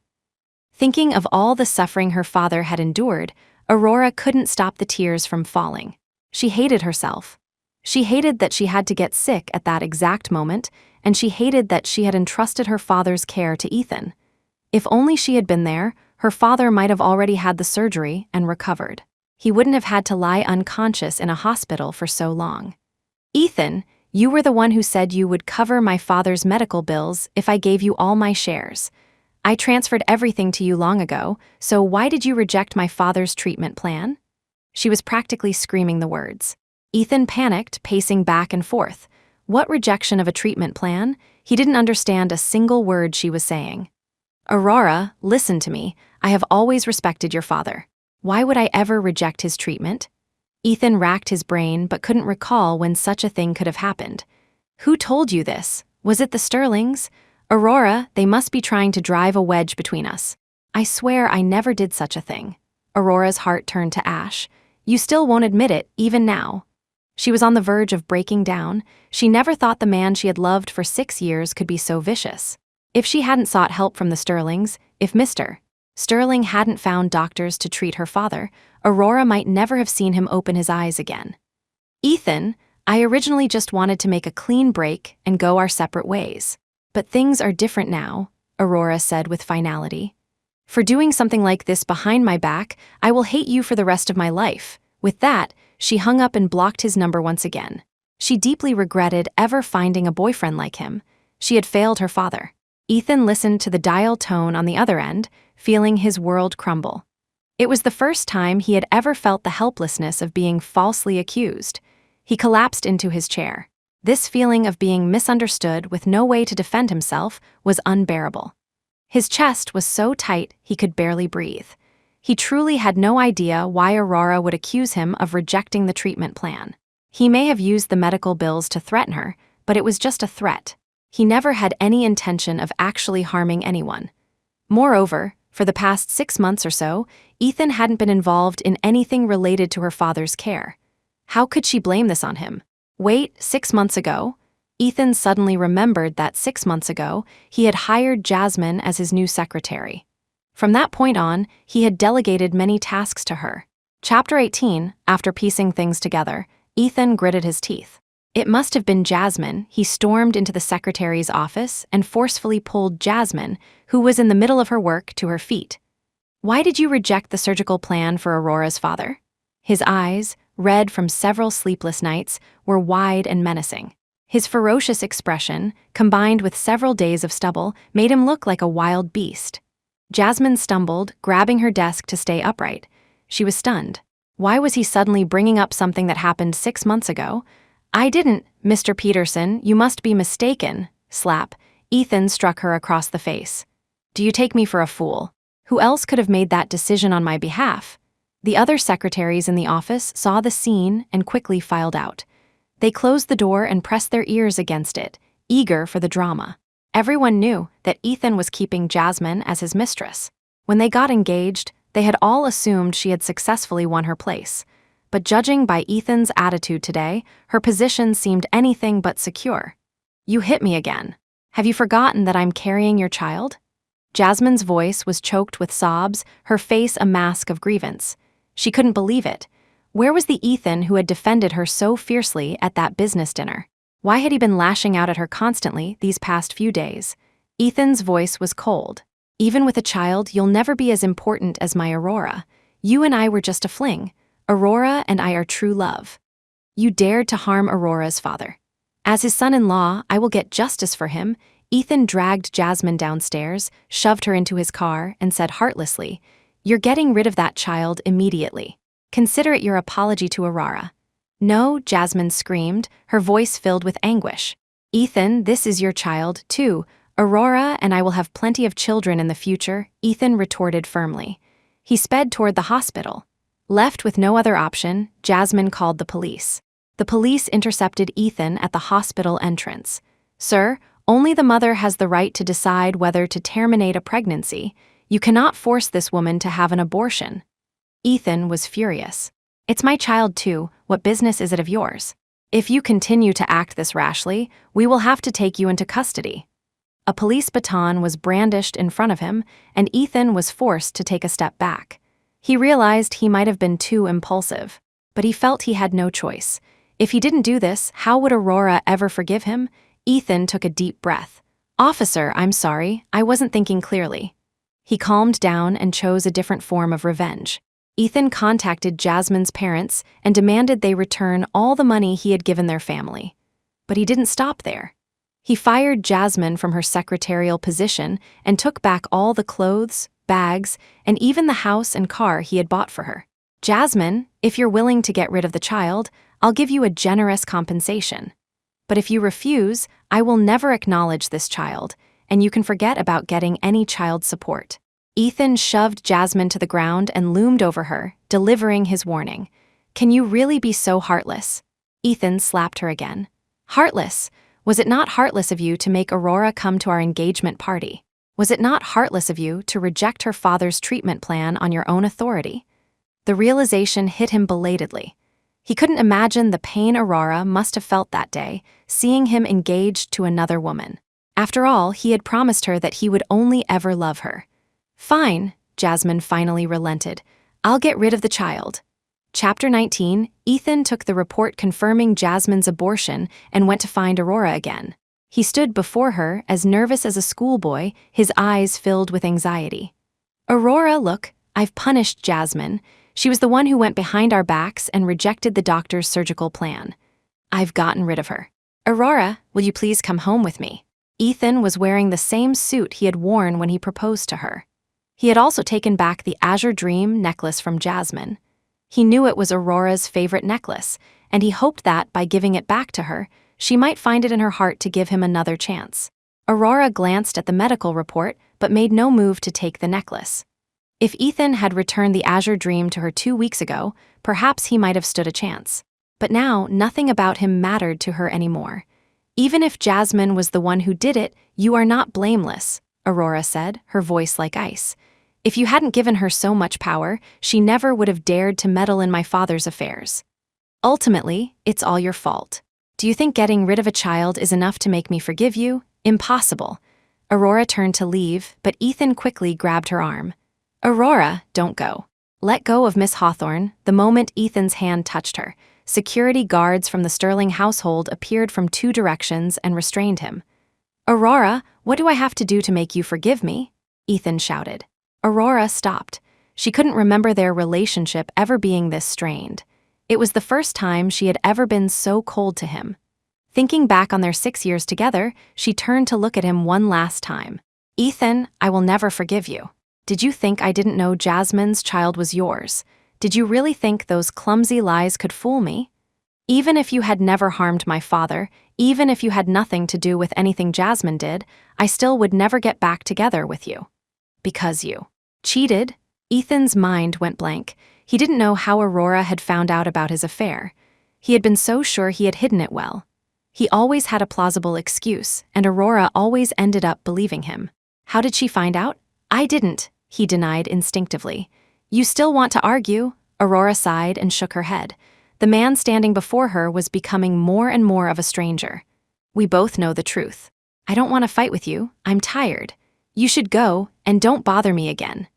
Thinking of all the suffering her father had endured, Aurora couldn't stop the tears from falling. She hated herself. She hated that she had to get sick at that exact moment, and she hated that she had entrusted her father's care to Ethan. If only she had been there, her father might have already had the surgery and recovered. He wouldn't have had to lie unconscious in a hospital for so long. "Ethan, you were the one who said you would cover my father's medical bills if I gave you all my shares. I transferred everything to you long ago, so why did you reject my father's treatment plan?" She was practically screaming the words. Ethan panicked, pacing back and forth. What rejection of a treatment plan? He didn't understand a single word she was saying. "Aurora, listen to me. I have always respected your father. Why would I ever reject his treatment?" Ethan racked his brain but couldn't recall when such a thing could have happened. "Who told you this? Was it the Sterlings? Aurora, they must be trying to drive a wedge between us. I swear I never did such a thing." Aurora's heart turned to ash. "You still won't admit it, even now." She was on the verge of breaking down. She never thought the man she had loved for 6 years could be so vicious. If she hadn't sought help from the Sterlings, if Mr. Sterling hadn't found doctors to treat her father, Aurora might never have seen him open his eyes again. "Ethan, I originally just wanted to make a clean break and go our separate ways. But things are different now," Aurora said with finality. "For doing something like this behind my back, I will hate you for the rest of my life." With that, she hung up and blocked his number once again. She deeply regretted ever finding a boyfriend like him. She had failed her father. Ethan listened to the dial tone on the other end, feeling his world crumble. It was the first time he had ever felt the helplessness of being falsely accused. He collapsed into his chair. This feeling of being misunderstood with no way to defend himself was unbearable. His chest was so tight he could barely breathe. He truly had no idea why Aurora would accuse him of rejecting the treatment plan. He may have used the medical bills to threaten her, but it was just a threat. He never had any intention of actually harming anyone. Moreover, for the past 6 months or so, Ethan hadn't been involved in anything related to her father's care. How could she blame this on him? Wait, 6 months ago? Ethan suddenly remembered that 6 months ago, he had hired Jasmine as his new secretary. From that point on, he had delegated many tasks to her. Chapter 18, after piecing things together, Ethan gritted his teeth. It must have been Jasmine. He stormed into the secretary's office and forcefully pulled Jasmine, who was in the middle of her work, to her feet. "Why did you reject the surgical plan for Aurora's father?" His eyes, red from several sleepless nights, were wide and menacing. His ferocious expression, combined with several days of stubble, made him look like a wild beast. Jasmine stumbled, grabbing her desk to stay upright. She was stunned. Why was he suddenly bringing up something that happened 6 months ago? "I didn't, Mr. Peterson, you must be mistaken." Slap. Ethan struck her across the face. "Do you take me for a fool? Who else could have made that decision on my behalf?" The other secretaries in the office saw the scene and quickly filed out. They closed the door and pressed their ears against it, eager for the drama. Everyone knew that Ethan was keeping Jasmine as his mistress. When they got engaged, they had all assumed she had successfully won her place. But judging by Ethan's attitude today, her position seemed anything but secure. "You hit me again. Have you forgotten that I'm carrying your child?" Jasmine's voice was choked with sobs, her face a mask of grievance. She couldn't believe it. Where was the Ethan who had defended her so fiercely at that business dinner? Why had he been lashing out at her constantly these past few days? Ethan's voice was cold. "Even with a child, you'll never be as important as my Aurora. You and I were just a fling. Aurora and I are true love. You dared to harm Aurora's father. As his son-in-law, I will get justice for him." Ethan dragged Jasmine downstairs, shoved her into his car, and said heartlessly, "You're getting rid of that child immediately. Consider it your apology to Aurora." "No," Jasmine screamed, her voice filled with anguish. "Ethan, this is your child, too. Aurora and I will have plenty of children in the future," Ethan retorted firmly. He sped toward the hospital. Left with no other option, Jasmine called the police. The police intercepted Ethan at the hospital entrance. "Sir, only the mother has the right to decide whether to terminate a pregnancy. You cannot force this woman to have an abortion." Ethan was furious. "It's my child too, what business is it of yours? If you continue to act this rashly, we will have to take you into custody." A police baton was brandished in front of him, and Ethan was forced to take a step back. He realized he might have been too impulsive, but he felt he had no choice. If he didn't do this, how would Aurora ever forgive him? Ethan took a deep breath. "Officer, I'm sorry, I wasn't thinking clearly." He calmed down and chose a different form of revenge. Ethan contacted Jasmine's parents and demanded they return all the money he had given their family. But he didn't stop there. He fired Jasmine from her secretarial position and took back all the clothes, bags, and even the house and car he had bought for her. "Jasmine, if you're willing to get rid of the child, I'll give you a generous compensation. But if you refuse, I will never acknowledge this child, and you can forget about getting any child support." Ethan shoved Jasmine to the ground and loomed over her, delivering his warning. "Can you really be so heartless?" Ethan slapped her again. "Heartless? Was it not heartless of you to make Aurora come to our engagement party? Was it not heartless of you to reject her father's treatment plan on your own authority?" The realization hit him belatedly. He couldn't imagine the pain Aurora must have felt that day, seeing him engaged to another woman. After all, he had promised her that he would only ever love her. "Fine," Jasmine finally relented. "I'll get rid of the child." Chapter 19, Ethan took the report confirming Jasmine's abortion and went to find Aurora again. He stood before her, as nervous as a schoolboy, his eyes filled with anxiety. "Aurora, look, I've punished Jasmine. She was the one who went behind our backs and rejected the doctor's surgical plan. I've gotten rid of her. Aurora, will you please come home with me?" Ethan was wearing the same suit he had worn when he proposed to her. He had also taken back the Azure Dream necklace from Jasmine. He knew it was Aurora's favorite necklace, and he hoped that, by giving it back to her, she might find it in her heart to give him another chance. Aurora glanced at the medical report, but made no move to take the necklace. If Ethan had returned the Azure Dream to her 2 weeks ago, perhaps he might have stood a chance. But now, nothing about him mattered to her anymore. "Even if Jasmine was the one who did it, you are not blameless," Aurora said, her voice like ice. "If you hadn't given her so much power, she never would have dared to meddle in my father's affairs. Ultimately, it's all your fault. Do you think getting rid of a child is enough to make me forgive you? Impossible." Aurora turned to leave, but Ethan quickly grabbed her arm. "Aurora, don't go. Let go of Miss Hawthorne." The moment Ethan's hand touched her, security guards from the Sterling household appeared from 2 directions and restrained him. "Aurora, what do I have to do to make you forgive me?" Ethan shouted. Aurora stopped. She couldn't remember their relationship ever being this strained. It was the first time she had ever been so cold to him. Thinking back on their 6 years together, she turned to look at him one last time. "Ethan, I will never forgive you. Did you think I didn't know Jasmine's child was yours? Did you really think those clumsy lies could fool me? Even if you had never harmed my father, even if you had nothing to do with anything Jasmine did, I still would never get back together with you. Because you cheated." Ethan's mind went blank. He didn't know how Aurora had found out about his affair. He had been so sure he had hidden it well. He always had a plausible excuse, and Aurora always ended up believing him. "How did she find out?" "I didn't," he denied instinctively. "You still want to argue?" Aurora sighed and shook her head. The man standing before her was becoming more and more of a stranger. "We both know the truth. I don't want to fight with you. I'm tired. You should go, and don't bother me again."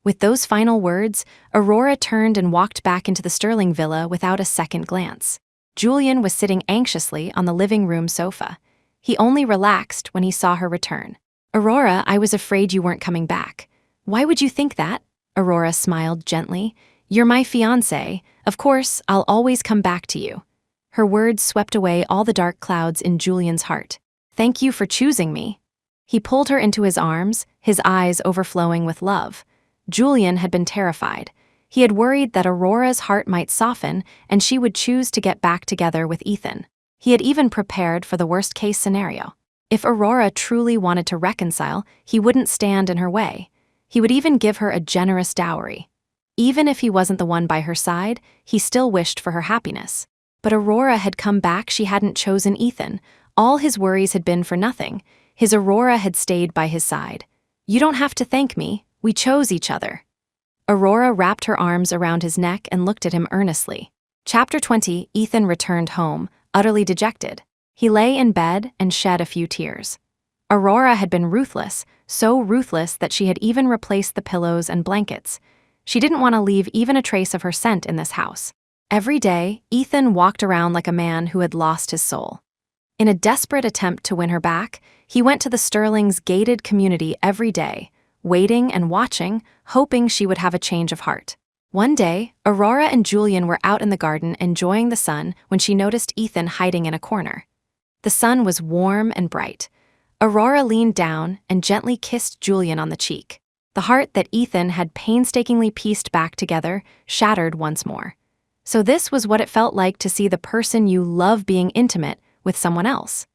With those final words, Aurora turned and walked back into the Sterling villa without a second glance. Julian was sitting anxiously on the living room sofa. He only relaxed when he saw her return. "Aurora, I was afraid you weren't coming back." "Why would you think that?" Aurora smiled gently. "You're my fiancé. Of course, I'll always come back to you." Her words swept away all the dark clouds in Julian's heart. "Thank you for choosing me." He pulled her into his arms, his eyes overflowing with love. Julian had been terrified. He had worried that Aurora's heart might soften and she would choose to get back together with Ethan. He had even prepared for the worst-case scenario. If Aurora truly wanted to reconcile, he wouldn't stand in her way. He would even give her a generous dowry. Even if he wasn't the one by her side, he still wished for her happiness. But Aurora had come back. She hadn't chosen Ethan. All his worries had been for nothing. His Aurora had stayed by his side. "You don't have to thank me. We chose each other." Aurora wrapped her arms around his neck and looked at him earnestly. Chapter 20. Ethan returned home, utterly dejected. He lay in bed and shed a few tears. Aurora had been ruthless, so ruthless that she had even replaced the pillows and blankets. She didn't want to leave even a trace of her scent in this house. Every day, Ethan walked around like a man who had lost his soul. In a desperate attempt to win her back, he went to the Sterling's gated community every day, waiting and watching, hoping she would have a change of heart. One day, Aurora and Julian were out in the garden enjoying the sun when she noticed Ethan hiding in a corner. The sun was warm and bright. Aurora leaned down and gently kissed Julian on the cheek. The heart that Ethan had painstakingly pieced back together shattered once more. So this was what it felt like to see the person you love being intimate with someone else.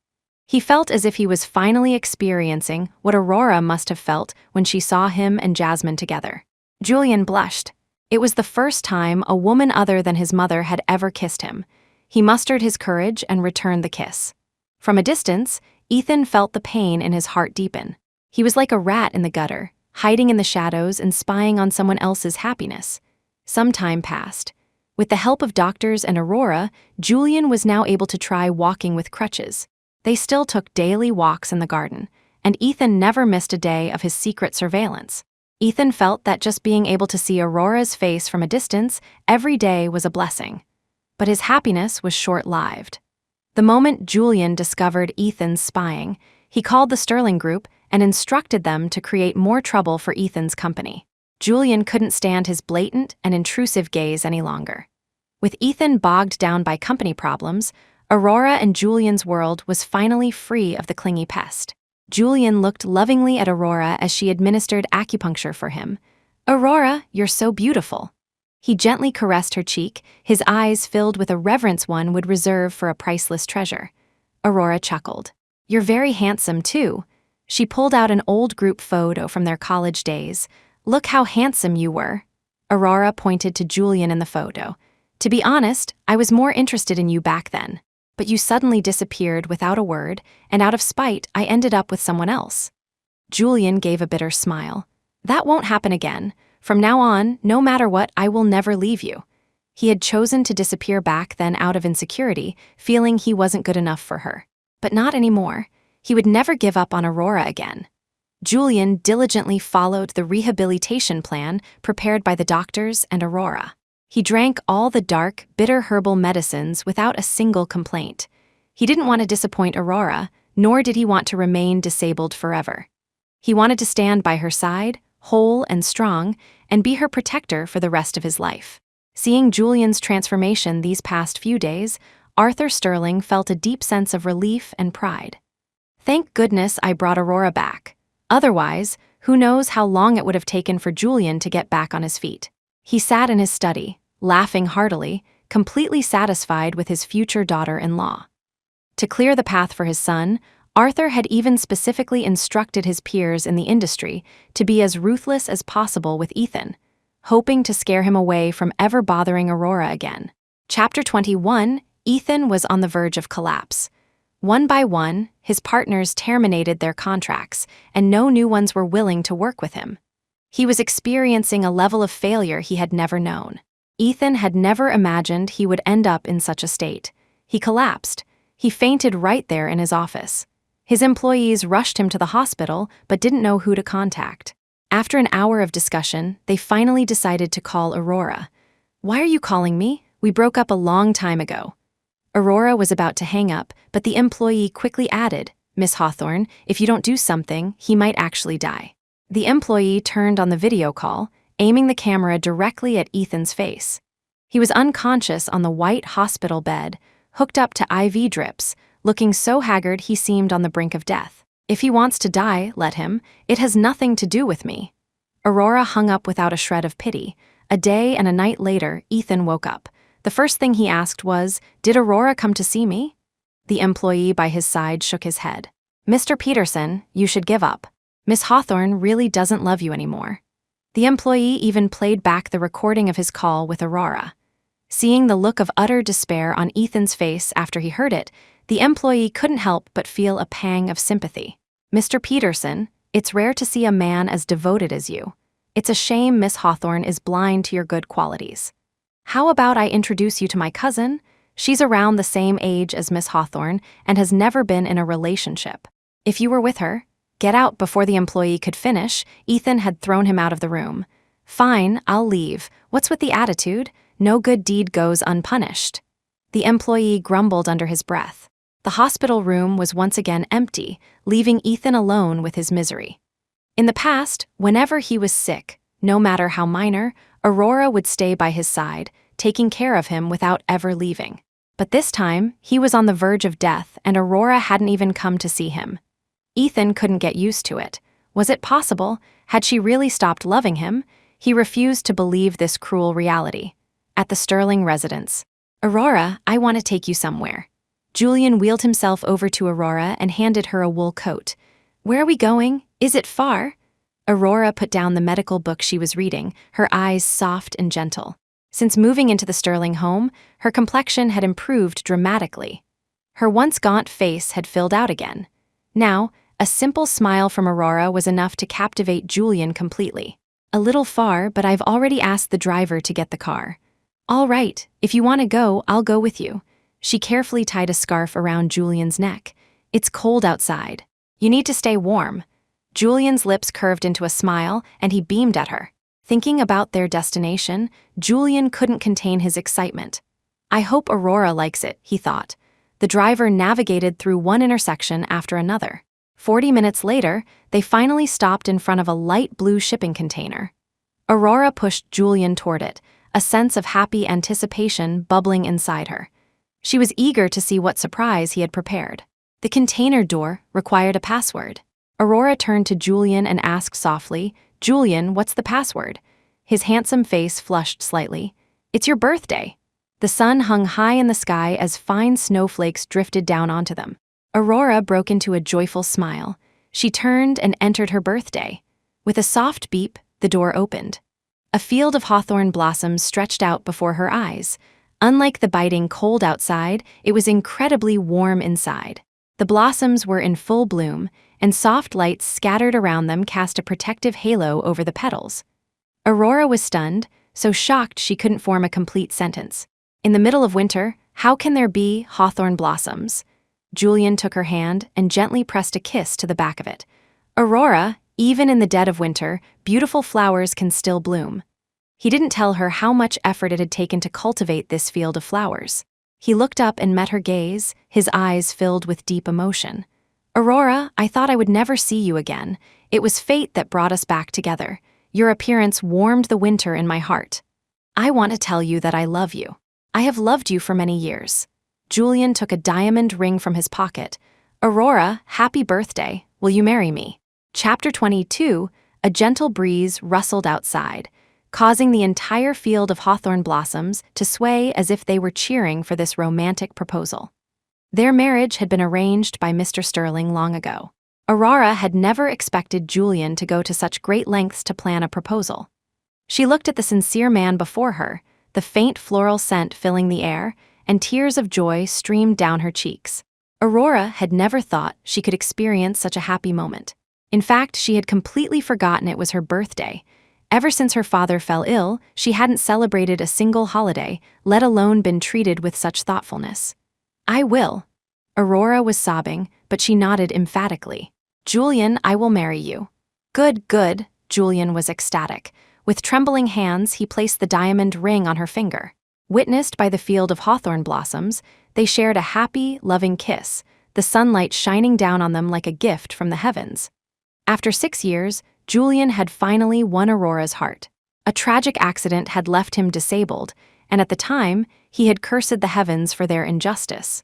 He felt as if he was finally experiencing what Aurora must have felt when she saw him and Jasmine together. Julian blushed. It was the first time a woman other than his mother had ever kissed him. He mustered his courage and returned the kiss. From a distance, Ethan felt the pain in his heart deepen. He was like a rat in the gutter, hiding in the shadows and spying on someone else's happiness. Some time passed. With the help of doctors and Aurora, Julian was now able to try walking with crutches. They still took daily walks in the garden, and Ethan never missed a day of his secret surveillance. Ethan felt that just being able to see Aurora's face from a distance every day was a blessing. But his happiness was short-lived. The moment Julian discovered Ethan's spying, he called the Sterling group and instructed them to create more trouble for Ethan's company. Julian couldn't stand his blatant and intrusive gaze any longer. With Ethan bogged down by company problems, Aurora and Julian's world was finally free of the clingy pest. Julian looked lovingly at Aurora as she administered acupuncture for him. "Aurora, you're so beautiful." He gently caressed her cheek, his eyes filled with a reverence one would reserve for a priceless treasure. Aurora chuckled. "You're very handsome, too." She pulled out an old group photo from their college days. "Look how handsome you were." Aurora pointed to Julian in the photo. "To be honest, I was more interested in you back then. But you suddenly disappeared without a word, and out of spite, I ended up with someone else." Julian gave a bitter smile. "That won't happen again. From now on, no matter what, I will never leave you." He had chosen to disappear back then out of insecurity, feeling he wasn't good enough for her. But not anymore. He would never give up on Aurora again. Julian diligently followed the rehabilitation plan prepared by the doctors and Aurora. He drank all the dark, bitter herbal medicines without a single complaint. He didn't want to disappoint Aurora, nor did he want to remain disabled forever. He wanted to stand by her side, whole and strong, and be her protector for the rest of his life. Seeing Julian's transformation these past few days, Arthur Sterling felt a deep sense of relief and pride. "Thank goodness I brought Aurora back. Otherwise, who knows how long it would have taken for Julian to get back on his feet." He sat in his study, laughing heartily, completely satisfied with his future daughter-in-law. To clear the path for his son, Arthur had even specifically instructed his peers in the industry to be as ruthless as possible with Ethan, hoping to scare him away from ever bothering Aurora again. Chapter 21. Ethan was on the verge of collapse. One by one, his partners terminated their contracts, and no new ones were willing to work with him. He was experiencing a level of failure he had never known. Ethan had never imagined he would end up in such a state. He collapsed. He fainted right there in his office. His employees rushed him to the hospital but didn't know who to contact. After an hour of discussion, they finally decided to call Aurora. "Why are you calling me? We broke up a long time ago." Aurora was about to hang up, but the employee quickly added, "Miss Hawthorne, if you don't do something, he might actually die." The employee turned on the video call, aiming the camera directly at Ethan's face. He was unconscious on the white hospital bed, hooked up to IV drips, looking so haggard he seemed on the brink of death. "If he wants to die, let him. It has nothing to do with me." Aurora hung up without a shred of pity. A day and a night later, Ethan woke up. The first thing he asked was, "Did Aurora come to see me?" The employee by his side shook his head. "Mr. Peterson, you should give up. Miss Hawthorne really doesn't love you anymore." The employee even played back the recording of his call with Aurora. Seeing the look of utter despair on Ethan's face after he heard it, the employee couldn't help but feel a pang of sympathy. "Mr. Peterson, it's rare to see a man as devoted as you. It's a shame Miss Hawthorne is blind to your good qualities. How about I introduce you to my cousin? She's around the same age as Miss Hawthorne and has never been in a relationship. If you were with her..." "Get out." Before the employee could finish, Ethan had thrown him out of the room. "Fine, I'll leave. What's with the attitude? No good deed goes unpunished." The employee grumbled under his breath. The hospital room was once again empty, leaving Ethan alone with his misery. In the past, whenever he was sick, no matter how minor, Aurora would stay by his side, taking care of him without ever leaving. But this time, he was on the verge of death and Aurora hadn't even come to see him. Ethan couldn't get used to it. Was it possible? Had she really stopped loving him? He refused to believe this cruel reality. At the Sterling residence. "Aurora, I want to take you somewhere." Julian wheeled himself over to Aurora and handed her a wool coat. "Where are we going? Is it far?" Aurora put down the medical book she was reading, her eyes soft and gentle. Since moving into the Sterling home, her complexion had improved dramatically. Her once gaunt face had filled out again. Now, a simple smile from Aurora was enough to captivate Julian completely. "A little far, but I've already asked the driver to get the car." "All right, if you want to go, I'll go with you." She carefully tied a scarf around Julian's neck. "It's cold outside. You need to stay warm." Julian's lips curved into a smile, and he beamed at her. Thinking about their destination, Julian couldn't contain his excitement. "I hope Aurora likes it," he thought. The driver navigated through one intersection after another. 40 minutes later, they finally stopped in front of a light blue shipping container. Aurora pushed Julian toward it, a sense of happy anticipation bubbling inside her. She was eager to see what surprise he had prepared. The container door required a password. Aurora turned to Julian and asked softly, "Julian, what's the password?" His handsome face flushed slightly. "It's your birthday." The sun hung high in the sky as fine snowflakes drifted down onto them. Aurora broke into a joyful smile. She turned and entered her birthday. With a soft beep, the door opened. A field of hawthorn blossoms stretched out before her eyes. Unlike the biting cold outside, it was incredibly warm inside. The blossoms were in full bloom, and soft lights scattered around them cast a protective halo over the petals. Aurora was stunned, so shocked she couldn't form a complete sentence. In the middle of winter, how can there be hawthorn blossoms? Julian took her hand and gently pressed a kiss to the back of it. "Aurora, even in the dead of winter, beautiful flowers can still bloom." He didn't tell her how much effort it had taken to cultivate this field of flowers. He looked up and met her gaze, his eyes filled with deep emotion. "Aurora, I thought I would never see you again. It was fate that brought us back together. Your appearance warmed the winter in my heart. I want to tell you that I love you. I have loved you for many years." Julian took a diamond ring from his pocket. "Aurora, happy birthday. Will you marry me?" Chapter 22, a gentle breeze rustled outside, causing the entire field of hawthorn blossoms to sway as if they were cheering for this romantic proposal. Their marriage had been arranged by Mr. Sterling long ago. Aurora had never expected Julian to go to such great lengths to plan a proposal. She looked at the sincere man before her, the faint floral scent filling the air, and tears of joy streamed down her cheeks. Aurora had never thought she could experience such a happy moment. In fact, she had completely forgotten it was her birthday. Ever since her father fell ill, she hadn't celebrated a single holiday, let alone been treated with such thoughtfulness. "I will." Aurora was sobbing, but she nodded emphatically. "Julian, I will marry you." "Good, good." Julian was ecstatic. With trembling hands, he placed the diamond ring on her finger. Witnessed by the field of hawthorn blossoms, they shared a happy, loving kiss, the sunlight shining down on them like a gift from the heavens. After 6 years, Julian had finally won Aurora's heart. A tragic accident had left him disabled, and at the time, he had cursed the heavens for their injustice.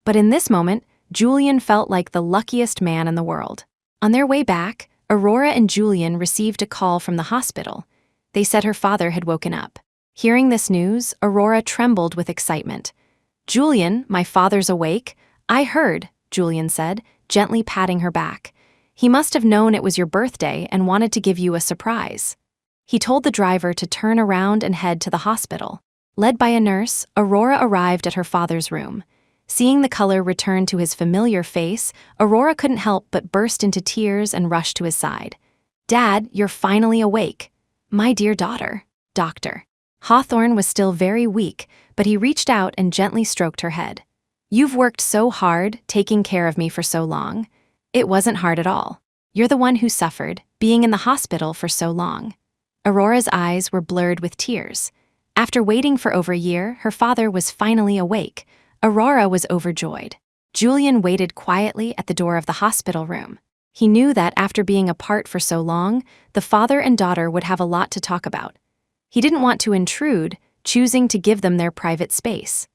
But in this moment, Julian felt like the luckiest man in the world. On their way back, Aurora and Julian received a call from the hospital. They said her father had woken up. Hearing this news, Aurora trembled with excitement. "Julian, my father's awake." "I heard," Julian said, gently patting her back. "He must have known it was your birthday and wanted to give you a surprise." He told the driver to turn around and head to the hospital. Led by a nurse, Aurora arrived at her father's room. Seeing the color return to his familiar face, Aurora couldn't help but burst into tears and rush to his side. "Dad, you're finally awake." "My dear daughter." "Doctor." Hawthorne was still very weak, but he reached out and gently stroked her head. "You've worked so hard, taking care of me for so long." "It wasn't hard at all. You're the one who suffered, being in the hospital for so long." Aurora's eyes were blurred with tears. After waiting for over a year, her father was finally awake. Aurora was overjoyed. Julian waited quietly at the door of the hospital room. He knew that after being apart for so long, the father and daughter would have a lot to talk about. He didn't want to intrude, choosing to give them their private space.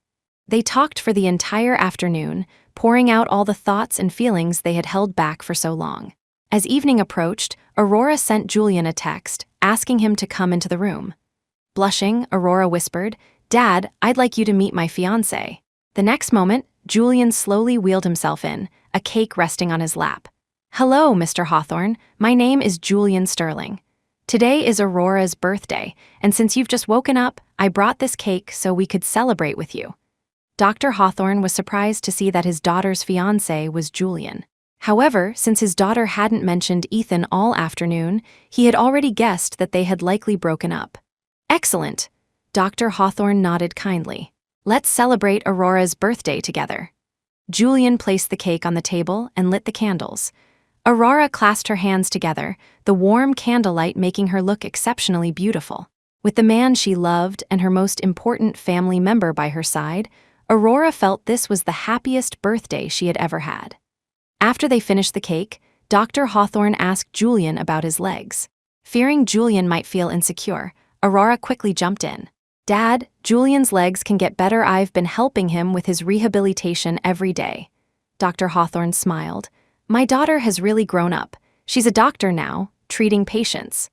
They talked for the entire afternoon, pouring out all the thoughts and feelings they had held back for so long. As evening approached, Aurora sent Julian a text, asking him to come into the room. Blushing, Aurora whispered, "Dad, I'd like you to meet my fiancé." The next moment, Julian slowly wheeled himself in, a cake resting on his lap. "Hello, Mr. Hawthorne. My name is Julian Sterling. Today is Aurora's birthday, and since you've just woken up, I brought this cake so we could celebrate with you." Dr. Hawthorne was surprised to see that his daughter's fiancé was Julian. However, since his daughter hadn't mentioned Ethan all afternoon, he had already guessed that they had likely broken up. "Excellent." Dr. Hawthorne nodded kindly. "Let's celebrate Aurora's birthday together." Julian placed the cake on the table and lit the candles. Aurora clasped her hands together, the warm candlelight making her look exceptionally beautiful. With the man she loved and her most important family member by her side, Aurora felt this was the happiest birthday she had ever had. After they finished the cake, Dr. Hawthorne asked Julian about his legs. Fearing Julian might feel insecure, Aurora quickly jumped in. "Dad, Julian's legs can get better. I've been helping him with his rehabilitation every day." Dr. Hawthorne smiled. "My daughter has really grown up. She's a doctor now, treating patients."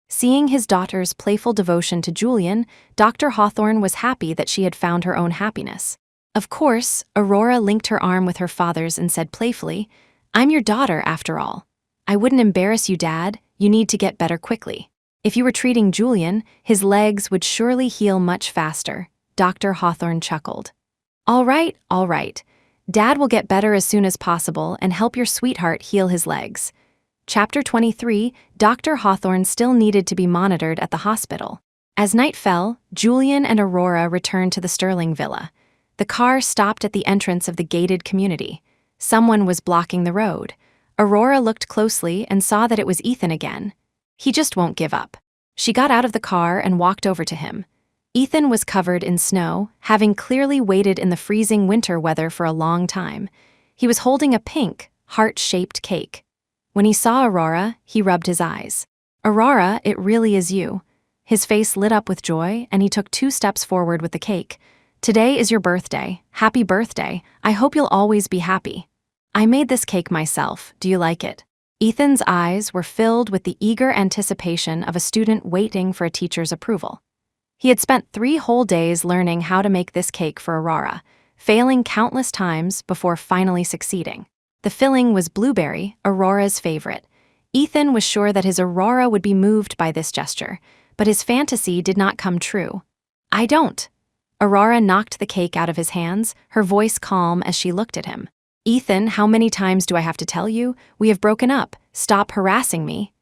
Seeing his daughter's playful devotion to Julian, Dr. Hawthorne was happy that she had found her own happiness. Of course, Aurora linked her arm with her father's and said playfully, "I'm your daughter after all. I wouldn't embarrass you, Dad. You need to get better quickly. If you were treating Julian, his legs would surely heal much faster." Dr. Hawthorne chuckled. All right. Dad will get better as soon as possible and help your sweetheart heal his legs." Chapter 23, Dr. Hawthorne still needed to be monitored at the hospital. As night fell, Julian and Aurora returned to the Sterling villa. The car stopped at the entrance of the gated community. Someone was blocking the road. Aurora looked closely and saw that it was Ethan again. He just won't give up. She got out of the car and walked over to him. Ethan was covered in snow, having clearly waited in the freezing winter weather for a long time. He was holding a pink, heart-shaped cake. When he saw Aurora, he rubbed his eyes. "Aurora, it really is you." His face lit up with joy, and he took 2 steps forward with the cake. "Today is your birthday. Happy birthday. I hope you'll always be happy. I made this cake myself. Do you like it?" Ethan's eyes were filled with the eager anticipation of a student waiting for a teacher's approval. He had spent 3 whole days learning how to make this cake for Aurora, failing countless times before finally succeeding. The filling was blueberry, Aurora's favorite. Ethan was sure that his Aurora would be moved by this gesture, but his fantasy did not come true. "I don't." Aurora knocked the cake out of his hands, her voice calm as she looked at him. "Ethan, how many times do I have to tell you? We have broken up. Stop harassing me."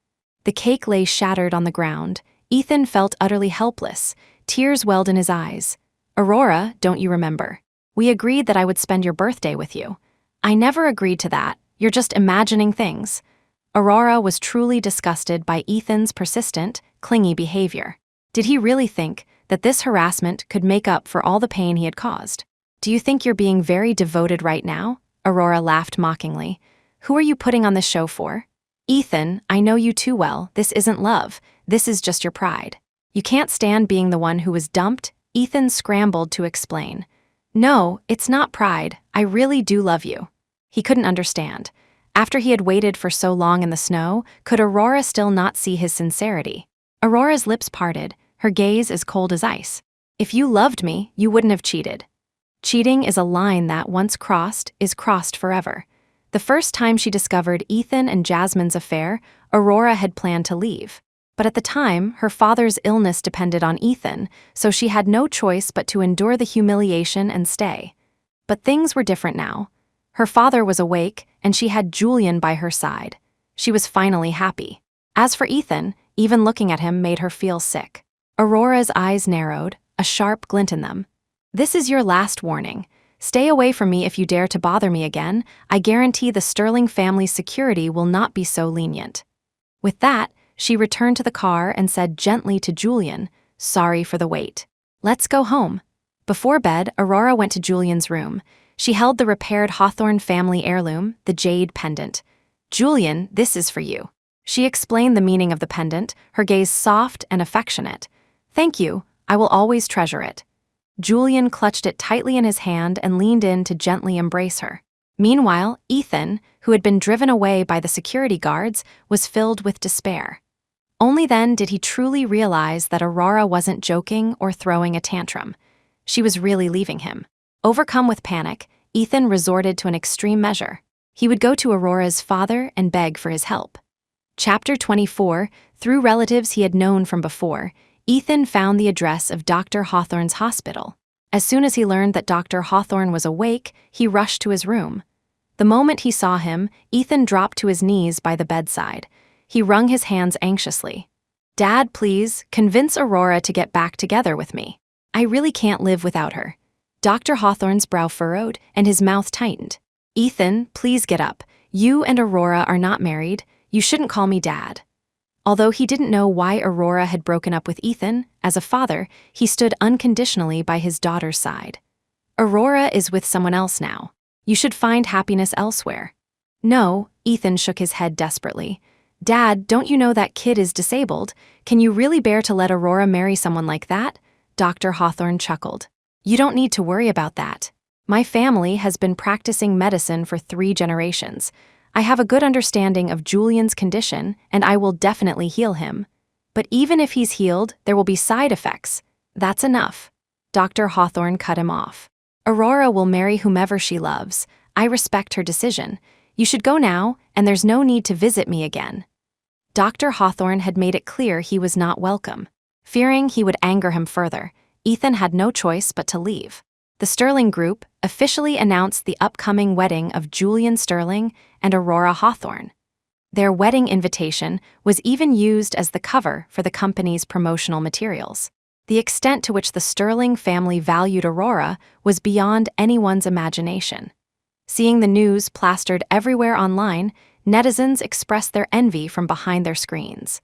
The cake lay shattered on the ground. Ethan felt utterly helpless. Tears welled in his eyes. "Aurora, don't you remember? We agreed that I would spend your birthday with you." "I never agreed to that. You're just imagining things." Aurora was truly disgusted by Ethan's persistent, clingy behavior. Did he really think that this harassment could make up for all the pain he had caused? "Do you think you're being very devoted right now?" Aurora laughed mockingly. "Who are you putting on this show for?" "Ethan, I know you too well. This isn't love. This is just your pride. You can't stand being the one who was dumped." Ethan scrambled to explain. "No, it's not pride. I really do love you." He couldn't understand. After he had waited for so long in the snow, could Aurora still not see his sincerity? Aurora's lips parted, her gaze as cold as ice. "If you loved me, you wouldn't have cheated." Cheating is a line that, once crossed, is crossed forever. The first time she discovered Ethan and Jasmine's affair, Aurora had planned to leave. But at the time, her father's illness depended on Ethan, so she had no choice but to endure the humiliation and stay. But things were different now. Her father was awake, and she had Julian by her side. She was finally happy. As for Ethan, even looking at him made her feel sick. Aurora's eyes narrowed, a sharp glint in them. "This is your last warning. Stay away from me if you dare to bother me again. I guarantee the Sterling family's security will not be so lenient." With that, she returned to the car and said gently to Julian, "Sorry for the wait. Let's go home." Before bed, Aurora went to Julian's room. She held the repaired Hawthorne family heirloom, the jade pendant. "Julian, this is for you." She explained the meaning of the pendant, her gaze soft and affectionate. "Thank you, I will always treasure it." Julian clutched it tightly in his hand and leaned in to gently embrace her. Meanwhile, Ethan, who had been driven away by the security guards, was filled with despair. Only then did he truly realize that Aurora wasn't joking or throwing a tantrum. She was really leaving him. Overcome with panic, Ethan resorted to an extreme measure. He would go to Aurora's father and beg for his help. Chapter 24, through relatives he had known from before, Ethan found the address of Dr. Hawthorne's hospital. As soon as he learned that Dr. Hawthorne was awake, he rushed to his room. The moment he saw him, Ethan dropped to his knees by the bedside. He wrung his hands anxiously. "Dad, please, convince Aurora to get back together with me. I really can't live without her." Dr. Hawthorne's brow furrowed and his mouth tightened. "Ethan, please get up. You and Aurora are not married. You shouldn't call me Dad." Although he didn't know why Aurora had broken up with Ethan, as a father, he stood unconditionally by his daughter's side. "Aurora is with someone else now. You should find happiness elsewhere." "No," Ethan shook his head desperately. "Dad, don't you know that kid is disabled? Can you really bear to let Aurora marry someone like that?" Dr. Hawthorne chuckled. "You don't need to worry about that. My family has been practicing medicine for 3 generations. I have a good understanding of Julian's condition, and I will definitely heal him. But even if he's healed, there will be side effects. That's enough." Dr. Hawthorne cut him off. "Aurora will marry whomever she loves. I respect her decision. You should go now, and there's no need to visit me again." Dr. Hawthorne had made it clear he was not welcome. Fearing he would anger him further, Ethan had no choice but to leave. The Sterling Group officially announced the upcoming wedding of Julian Sterling and Aurora Hawthorne. Their wedding invitation was even used as the cover for the company's promotional materials. The extent to which the Sterling family valued Aurora was beyond anyone's imagination. Seeing the news plastered everywhere online, netizens expressed their envy from behind their screens.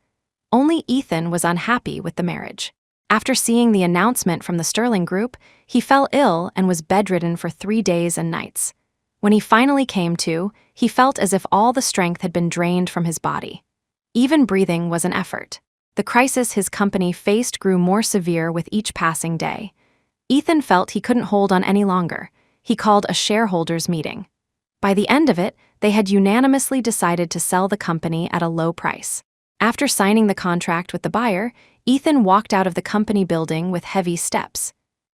Only Ethan was unhappy with the marriage. After seeing the announcement from the Sterling Group, he fell ill and was bedridden for 3 days and nights. When he finally came to, he felt as if all the strength had been drained from his body. Even breathing was an effort. The crisis his company faced grew more severe with each passing day. Ethan felt he couldn't hold on any longer. He called a shareholders' meeting. By the end of it, they had unanimously decided to sell the company at a low price. After signing the contract with the buyer, Ethan walked out of the company building with heavy steps.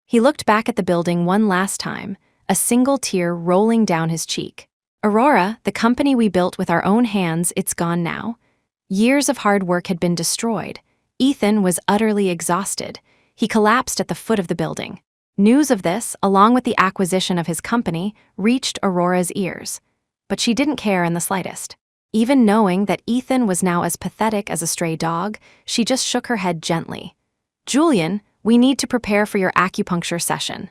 He looked back at the building one last time, a single tear rolling down his cheek. "Aurora, the company we built with our own hands, it's gone now." Years of hard work had been destroyed. Ethan was utterly exhausted. He collapsed at the foot of the building. News of this, along with the acquisition of his company, reached Aurora's ears. But she didn't care in the slightest. Even knowing that Ethan was now as pathetic as a stray dog, she just shook her head gently. "Julian, we need to prepare for your acupuncture session."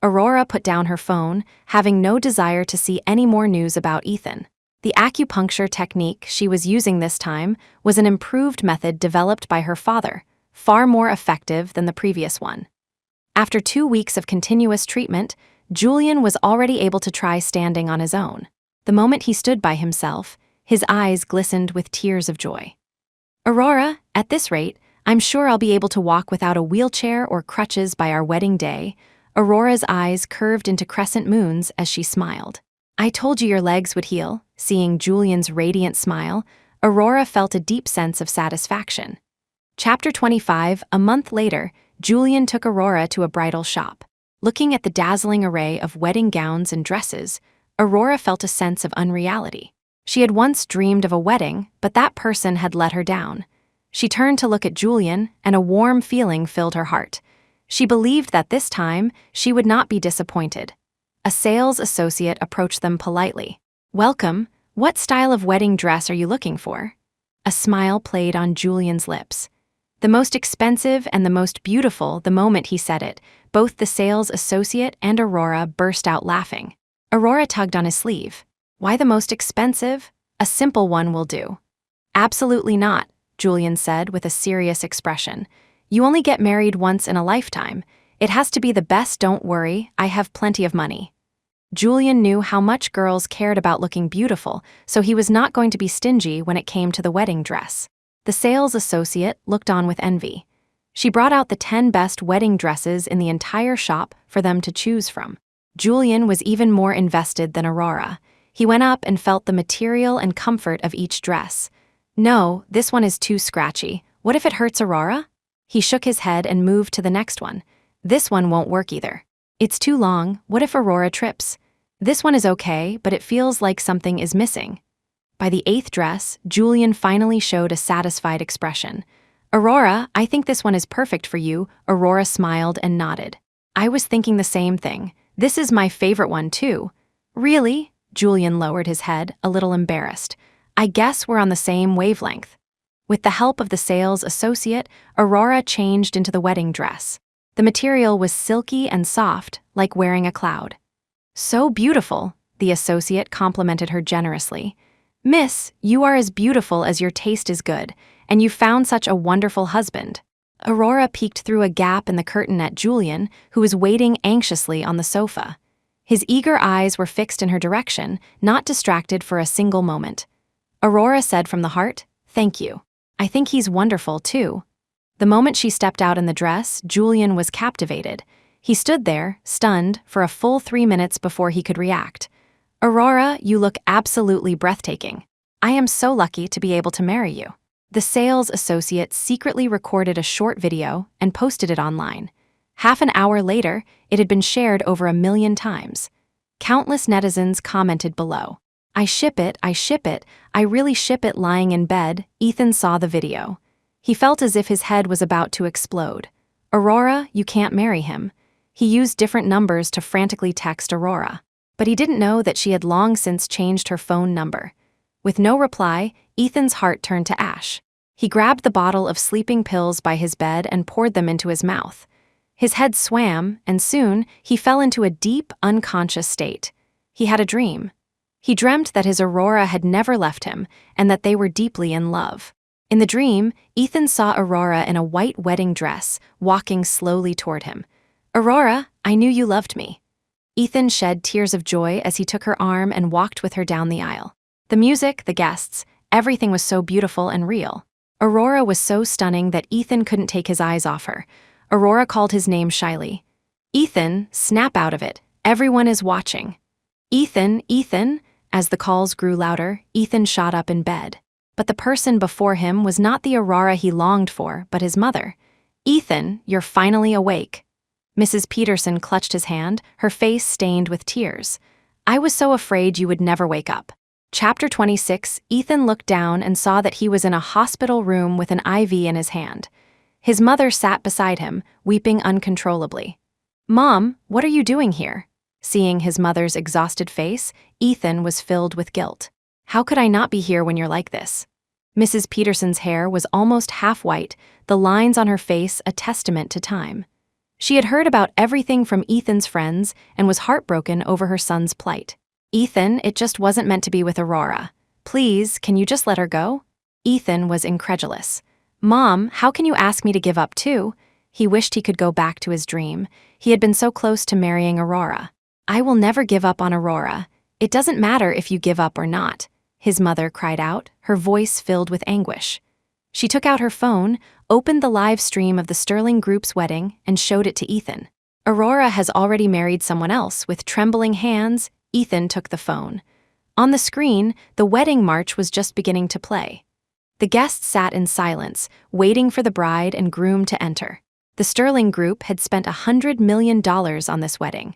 Aurora put down her phone, having no desire to see any more news about Ethan. The acupuncture technique she was using this time was an improved method developed by her father, far more effective than the previous one. After 2 weeks of continuous treatment, Julian was already able to try standing on his own. The moment he stood by himself, his eyes glistened with tears of joy. "Aurora, at this rate, I'm sure I'll be able to walk without a wheelchair or crutches by our wedding day." Aurora's eyes curved into crescent moons as she smiled. "I told you your legs would heal." Seeing Julian's radiant smile, Aurora felt a deep sense of satisfaction. Chapter 25, a month later, Julian took Aurora to a bridal shop. Looking at the dazzling array of wedding gowns and dresses, Aurora felt a sense of unreality. She had once dreamed of a wedding, but that person had let her down. She turned to look at Julian, and a warm feeling filled her heart. She believed that this time, she would not be disappointed. A sales associate approached them politely. "Welcome, what style of wedding dress are you looking for?" A smile played on Julian's lips. "The most expensive and the most beautiful," the moment he said it, both the sales associate and Aurora burst out laughing. Aurora tugged on his sleeve. "Why the most expensive? A simple one will do." "Absolutely not," Julian said with a serious expression. "You only get married once in a lifetime. It has to be the best. Don't worry, I have plenty of money." Julian knew how much girls cared about looking beautiful, so he was not going to be stingy when it came to the wedding dress. The sales associate looked on with envy. She brought out the 10 best wedding dresses in the entire shop for them to choose from. Julian was even more invested than Aurora. He went up and felt the material and comfort of each dress. "No, this one is too scratchy. What if it hurts Aurora?" He shook his head and moved to the next one. "This one won't work either. It's too long. What if Aurora trips?" "This one is okay, but it feels like something is missing." By the 8th dress, Julian finally showed a satisfied expression. "Aurora, I think this one is perfect for you." Aurora smiled and nodded. "I was thinking the same thing. This is my favorite one too." "Really?" Julian lowered his head, a little embarrassed. "I guess we're on the same wavelength." With the help of the sales associate, Aurora changed into the wedding dress. The material was silky and soft, like wearing a cloud. "So beautiful," the associate complimented her generously. "Miss, you are as beautiful as your taste is good, and you found such a wonderful husband." Aurora peeked through a gap in the curtain at Julian, who was waiting anxiously on the sofa. His eager eyes were fixed in her direction, not distracted for a single moment. Aurora said from the heart, "Thank you. I think he's wonderful too." The moment she stepped out in the dress, Julian was captivated. He stood there, stunned, for a full 3 minutes before he could react. "Aurora, you look absolutely breathtaking. I am so lucky to be able to marry you." The sales associate secretly recorded a short video and posted it online. Half an hour later, it had been shared over 1 million times. Countless netizens commented below. I ship it, I really ship it." Lying in bed, Ethan saw the video. He felt as if his head was about to explode. "Aurora, you can't marry him." He used different numbers to frantically text Aurora. But he didn't know that she had long since changed her phone number. With no reply, Ethan's heart turned to ash. He grabbed the bottle of sleeping pills by his bed and poured them into his mouth. His head swam, and soon he fell into a deep, unconscious state. He had a dream. He dreamt that his Aurora had never left him and that they were deeply in love. In the dream, Ethan saw Aurora in a white wedding dress, walking slowly toward him. "Aurora, I knew you loved me." Ethan shed tears of joy as he took her arm and walked with her down the aisle. The music, the guests, everything was so beautiful and real. Aurora was so stunning that Ethan couldn't take his eyes off her. Aurora called his name shyly. "Ethan, snap out of it. Everyone is watching." "Ethan, Ethan." As the calls grew louder, Ethan shot up in bed. But the person before him was not the Aurora he longed for, but his mother. "Ethan, you're finally awake." Mrs. Peterson clutched his hand, her face stained with tears. "I was so afraid you would never wake up." Chapter 26. Ethan looked down and saw that he was in a hospital room with an IV in his hand. His mother sat beside him, weeping uncontrollably. "Mom, what are you doing here?" Seeing his mother's exhausted face, Ethan was filled with guilt. "How could I not be here when you're like this?" Mrs. Peterson's hair was almost half white, the lines on her face a testament to time. She had heard about everything from Ethan's friends and was heartbroken over her son's plight. "Ethan, it just wasn't meant to be with Aurora. Please, can you just let her go?" Ethan was incredulous. "Mom, how can you ask me to give up too?" He wished he could go back to his dream. He had been so close to marrying Aurora. "I will never give up on Aurora. It doesn't matter if you give up or not," his mother cried out, her voice filled with anguish. She took out her phone, opened the live stream of the Sterling group's wedding, and showed it to Ethan. Aurora has already married someone else. With trembling hands, Ethan took the phone. On the screen, the wedding march was just beginning to play. The guests sat in silence, waiting for the bride and groom to enter. The Sterling group had spent $100 million on this wedding.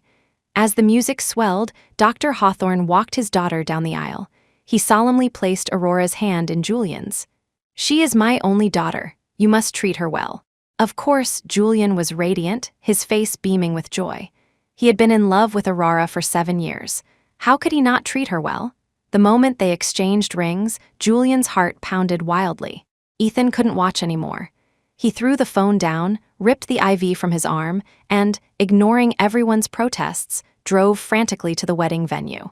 As the music swelled, Dr. Hawthorne walked his daughter down the aisle. He solemnly placed Aurora's hand in Julian's. "She is my only daughter. You must treat her well." Of course, Julian was radiant, his face beaming with joy. He had been in love with Aurora for 7 years. How could he not treat her well? The moment they exchanged rings, Julian's heart pounded wildly. Ethan couldn't watch anymore. He threw the phone down, ripped the IV from his arm, and, ignoring everyone's protests, drove frantically to the wedding venue.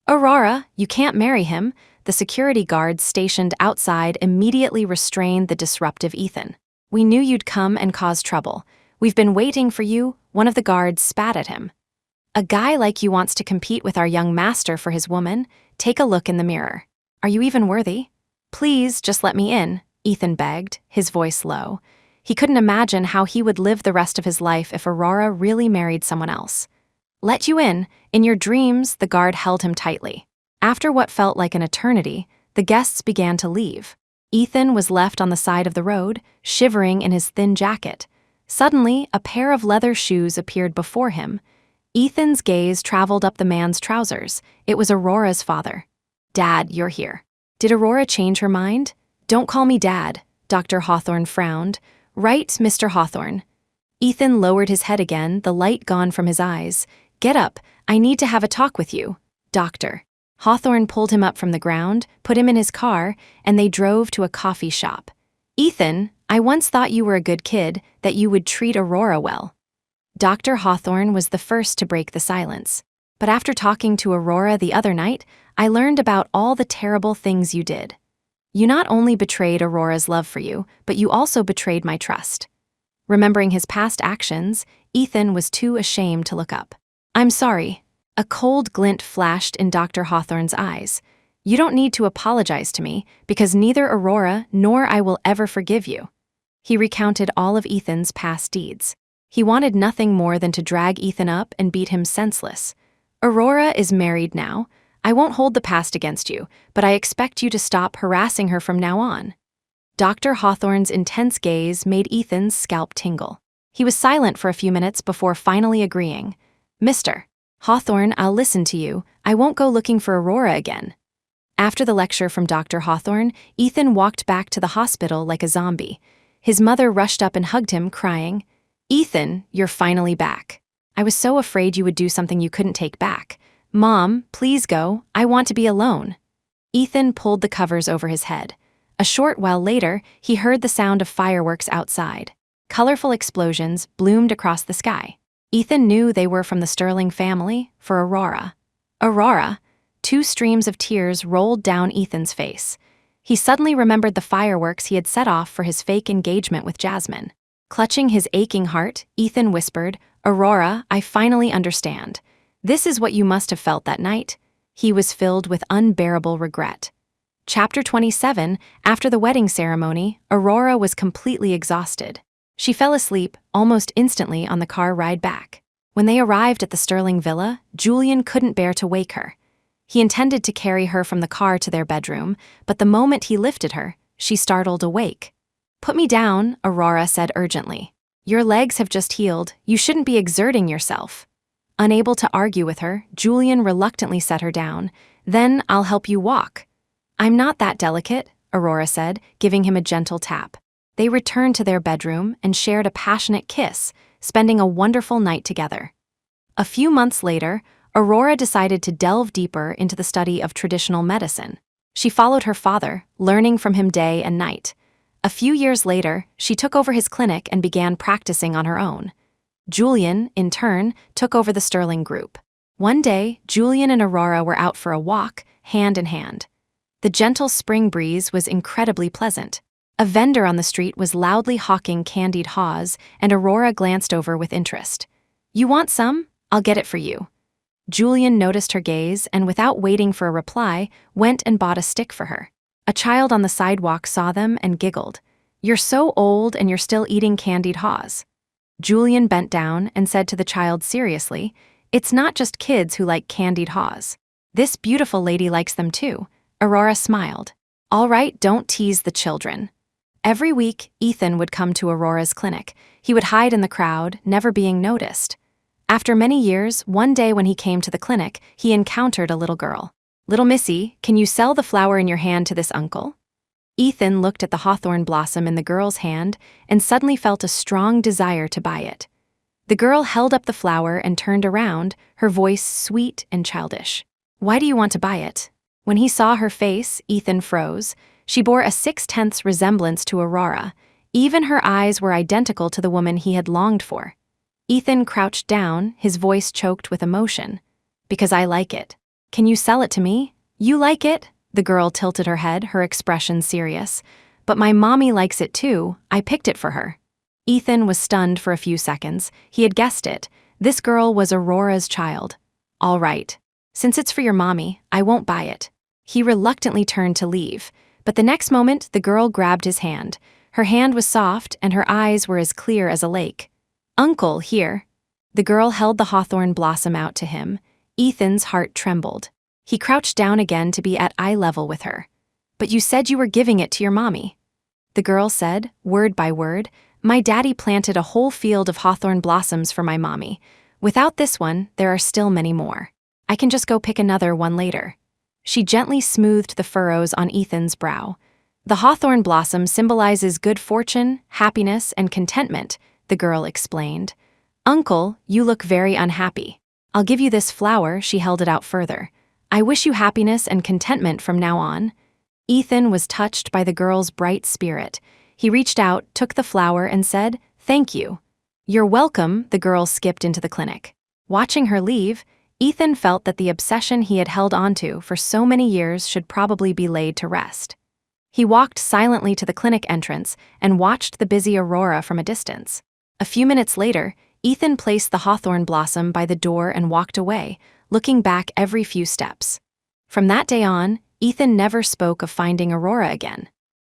"Aurora, you can't marry him." The security guards stationed outside immediately restrained the disruptive Ethan. "We knew you'd come and cause trouble. We've been waiting for you," one of the guards spat at him. "A guy like you wants to compete with our young master for his woman? Take a look in the mirror. Are you even worthy? Please, just let me in," Ethan begged, his voice low. He couldn't imagine how he would live the rest of his life if Aurora really married someone else. "Let you in? In your dreams," the guard held him tightly. After what felt like an eternity, the guests began to leave. Ethan was left on the side of the road, shivering in his thin jacket. Suddenly, a pair of leather shoes appeared before him. Ethan's gaze traveled up the man's trousers. It was Aurora's father. "Dad, you're here." Did Aurora change her mind? "Don't call me Dad," Dr. Hawthorne frowned. "Right, Mr. Hawthorne." Ethan lowered his head again, the light gone from his eyes. "Get up, I need to have a talk with you, Doctor." Hawthorne pulled him up from the ground, put him in his car, and they drove to a coffee shop. "Ethan, I once thought you were a good kid, that you would treat Aurora well." Dr. Hawthorne was the first to break the silence. "But after talking to Aurora the other night, I learned about all the terrible things you did. You not only betrayed Aurora's love for you, but you also betrayed my trust." Remembering his past actions, Ethan was too ashamed to look up. "I'm sorry." A cold glint flashed in Dr. Hawthorne's eyes. "You don't need to apologize to me, because neither Aurora nor I will ever forgive you." He recounted all of Ethan's past deeds. He wanted nothing more than to drag Ethan up and beat him senseless. "Aurora is married now. I won't hold the past against you, but I expect you to stop harassing her from now on." Dr. Hawthorne's intense gaze made Ethan's scalp tingle. He was silent for a few minutes before finally agreeing. "Mr. Hawthorne, I'll listen to you. I won't go looking for Aurora again." After the lecture from Dr. Hawthorne, Ethan walked back to the hospital like a zombie. His mother rushed up and hugged him, crying, "Ethan, you're finally back. I was so afraid you would do something you couldn't take back. Mom, please go. I want to be alone." Ethan pulled the covers over his head. A short while later, he heard the sound of fireworks outside. Colorful explosions bloomed across the sky. Ethan knew they were from the Sterling family for Aurora. Aurora! 2 streams of tears rolled down Ethan's face. He suddenly remembered the fireworks he had set off for his fake engagement with Jasmine. Clutching his aching heart, Ethan whispered, "Aurora, I finally understand. This is what you must have felt that night." He was filled with unbearable regret. Chapter 27, after the wedding ceremony, Aurora was completely exhausted. She fell asleep almost instantly on the car ride back. When they arrived at the Sterling villa, Julian couldn't bear to wake her. He intended to carry her from the car to their bedroom, but the moment he lifted her, she startled awake. "Put me down," Aurora said urgently. "Your legs have just healed. You shouldn't be exerting yourself." Unable to argue with her, Julian reluctantly set her down. "Then I'll help you walk." "I'm not that delicate," Aurora said, giving him a gentle tap. They returned to their bedroom and shared a passionate kiss, spending a wonderful night together. A few months later, Aurora decided to delve deeper into the study of traditional medicine. She followed her father, learning from him day and night. A few years later, she took over his clinic and began practicing on her own. Julian, in turn, took over the Sterling group. One day, Julian and Aurora were out for a walk, hand in hand. The gentle spring breeze was incredibly pleasant. A vendor on the street was loudly hawking candied haws, and Aurora glanced over with interest. "You want some? I'll get it for you." Julian noticed her gaze and, without waiting for a reply, went and bought a stick for her. A child on the sidewalk saw them and giggled. "You're so old and you're still eating candied haws." Julian bent down and said to the child seriously, "It's not just kids who like candied haws. This beautiful lady likes them too." Aurora smiled. "All right, don't tease the children." Every week, Ethan would come to Aurora's clinic. He would hide in the crowd, never being noticed. After many years, one day when he came to the clinic, he encountered a little girl. "Little Missy, can you sell the flower in your hand to this uncle?" Ethan looked at the hawthorn blossom in the girl's hand and suddenly felt a strong desire to buy it. The girl held up the flower and turned around, her voice sweet and childish. "Why do you want to buy it?" When he saw her face, Ethan froze. She bore a 6/10 resemblance to Aurora. Even her eyes were identical to the woman he had longed for. Ethan crouched down, his voice choked with emotion. "Because I like it. Can you sell it to me?" "You like it?" The girl tilted her head, her expression serious. "But my mommy likes it too. I picked it for her." Ethan was stunned for a few seconds. He had guessed it. This girl was Aurora's child. "All right. Since it's for your mommy, I won't buy it." He reluctantly turned to leave, but the next moment the girl grabbed his hand. Her hand was soft and her eyes were as clear as a lake. "Uncle, here." The girl held the hawthorn blossom out to him. Ethan's heart trembled. He crouched down again to be at eye level with her. "But you said you were giving it to your mommy." The girl said, word by word, "My daddy planted a whole field of hawthorn blossoms for my mommy. Without this one, there are still many more. I can just go pick another one later." She gently smoothed the furrows on Ethan's brow. "The hawthorn blossom symbolizes good fortune, happiness, and contentment," the girl explained. "Uncle, you look very unhappy. I'll give you this flower," she held it out further. "I wish you happiness and contentment from now on." Ethan was touched by the girl's bright spirit. He reached out, took the flower, and said, "Thank you." "You're welcome," the girl skipped into the clinic. Watching her leave, Ethan felt that the obsession he had held onto for so many years should probably be laid to rest. He walked silently to the clinic entrance and watched the busy Aurora from a distance. A few minutes later, Ethan placed the hawthorn blossom by the door and walked away, looking back every few steps. From that day on, Ethan never spoke of finding Aurora again.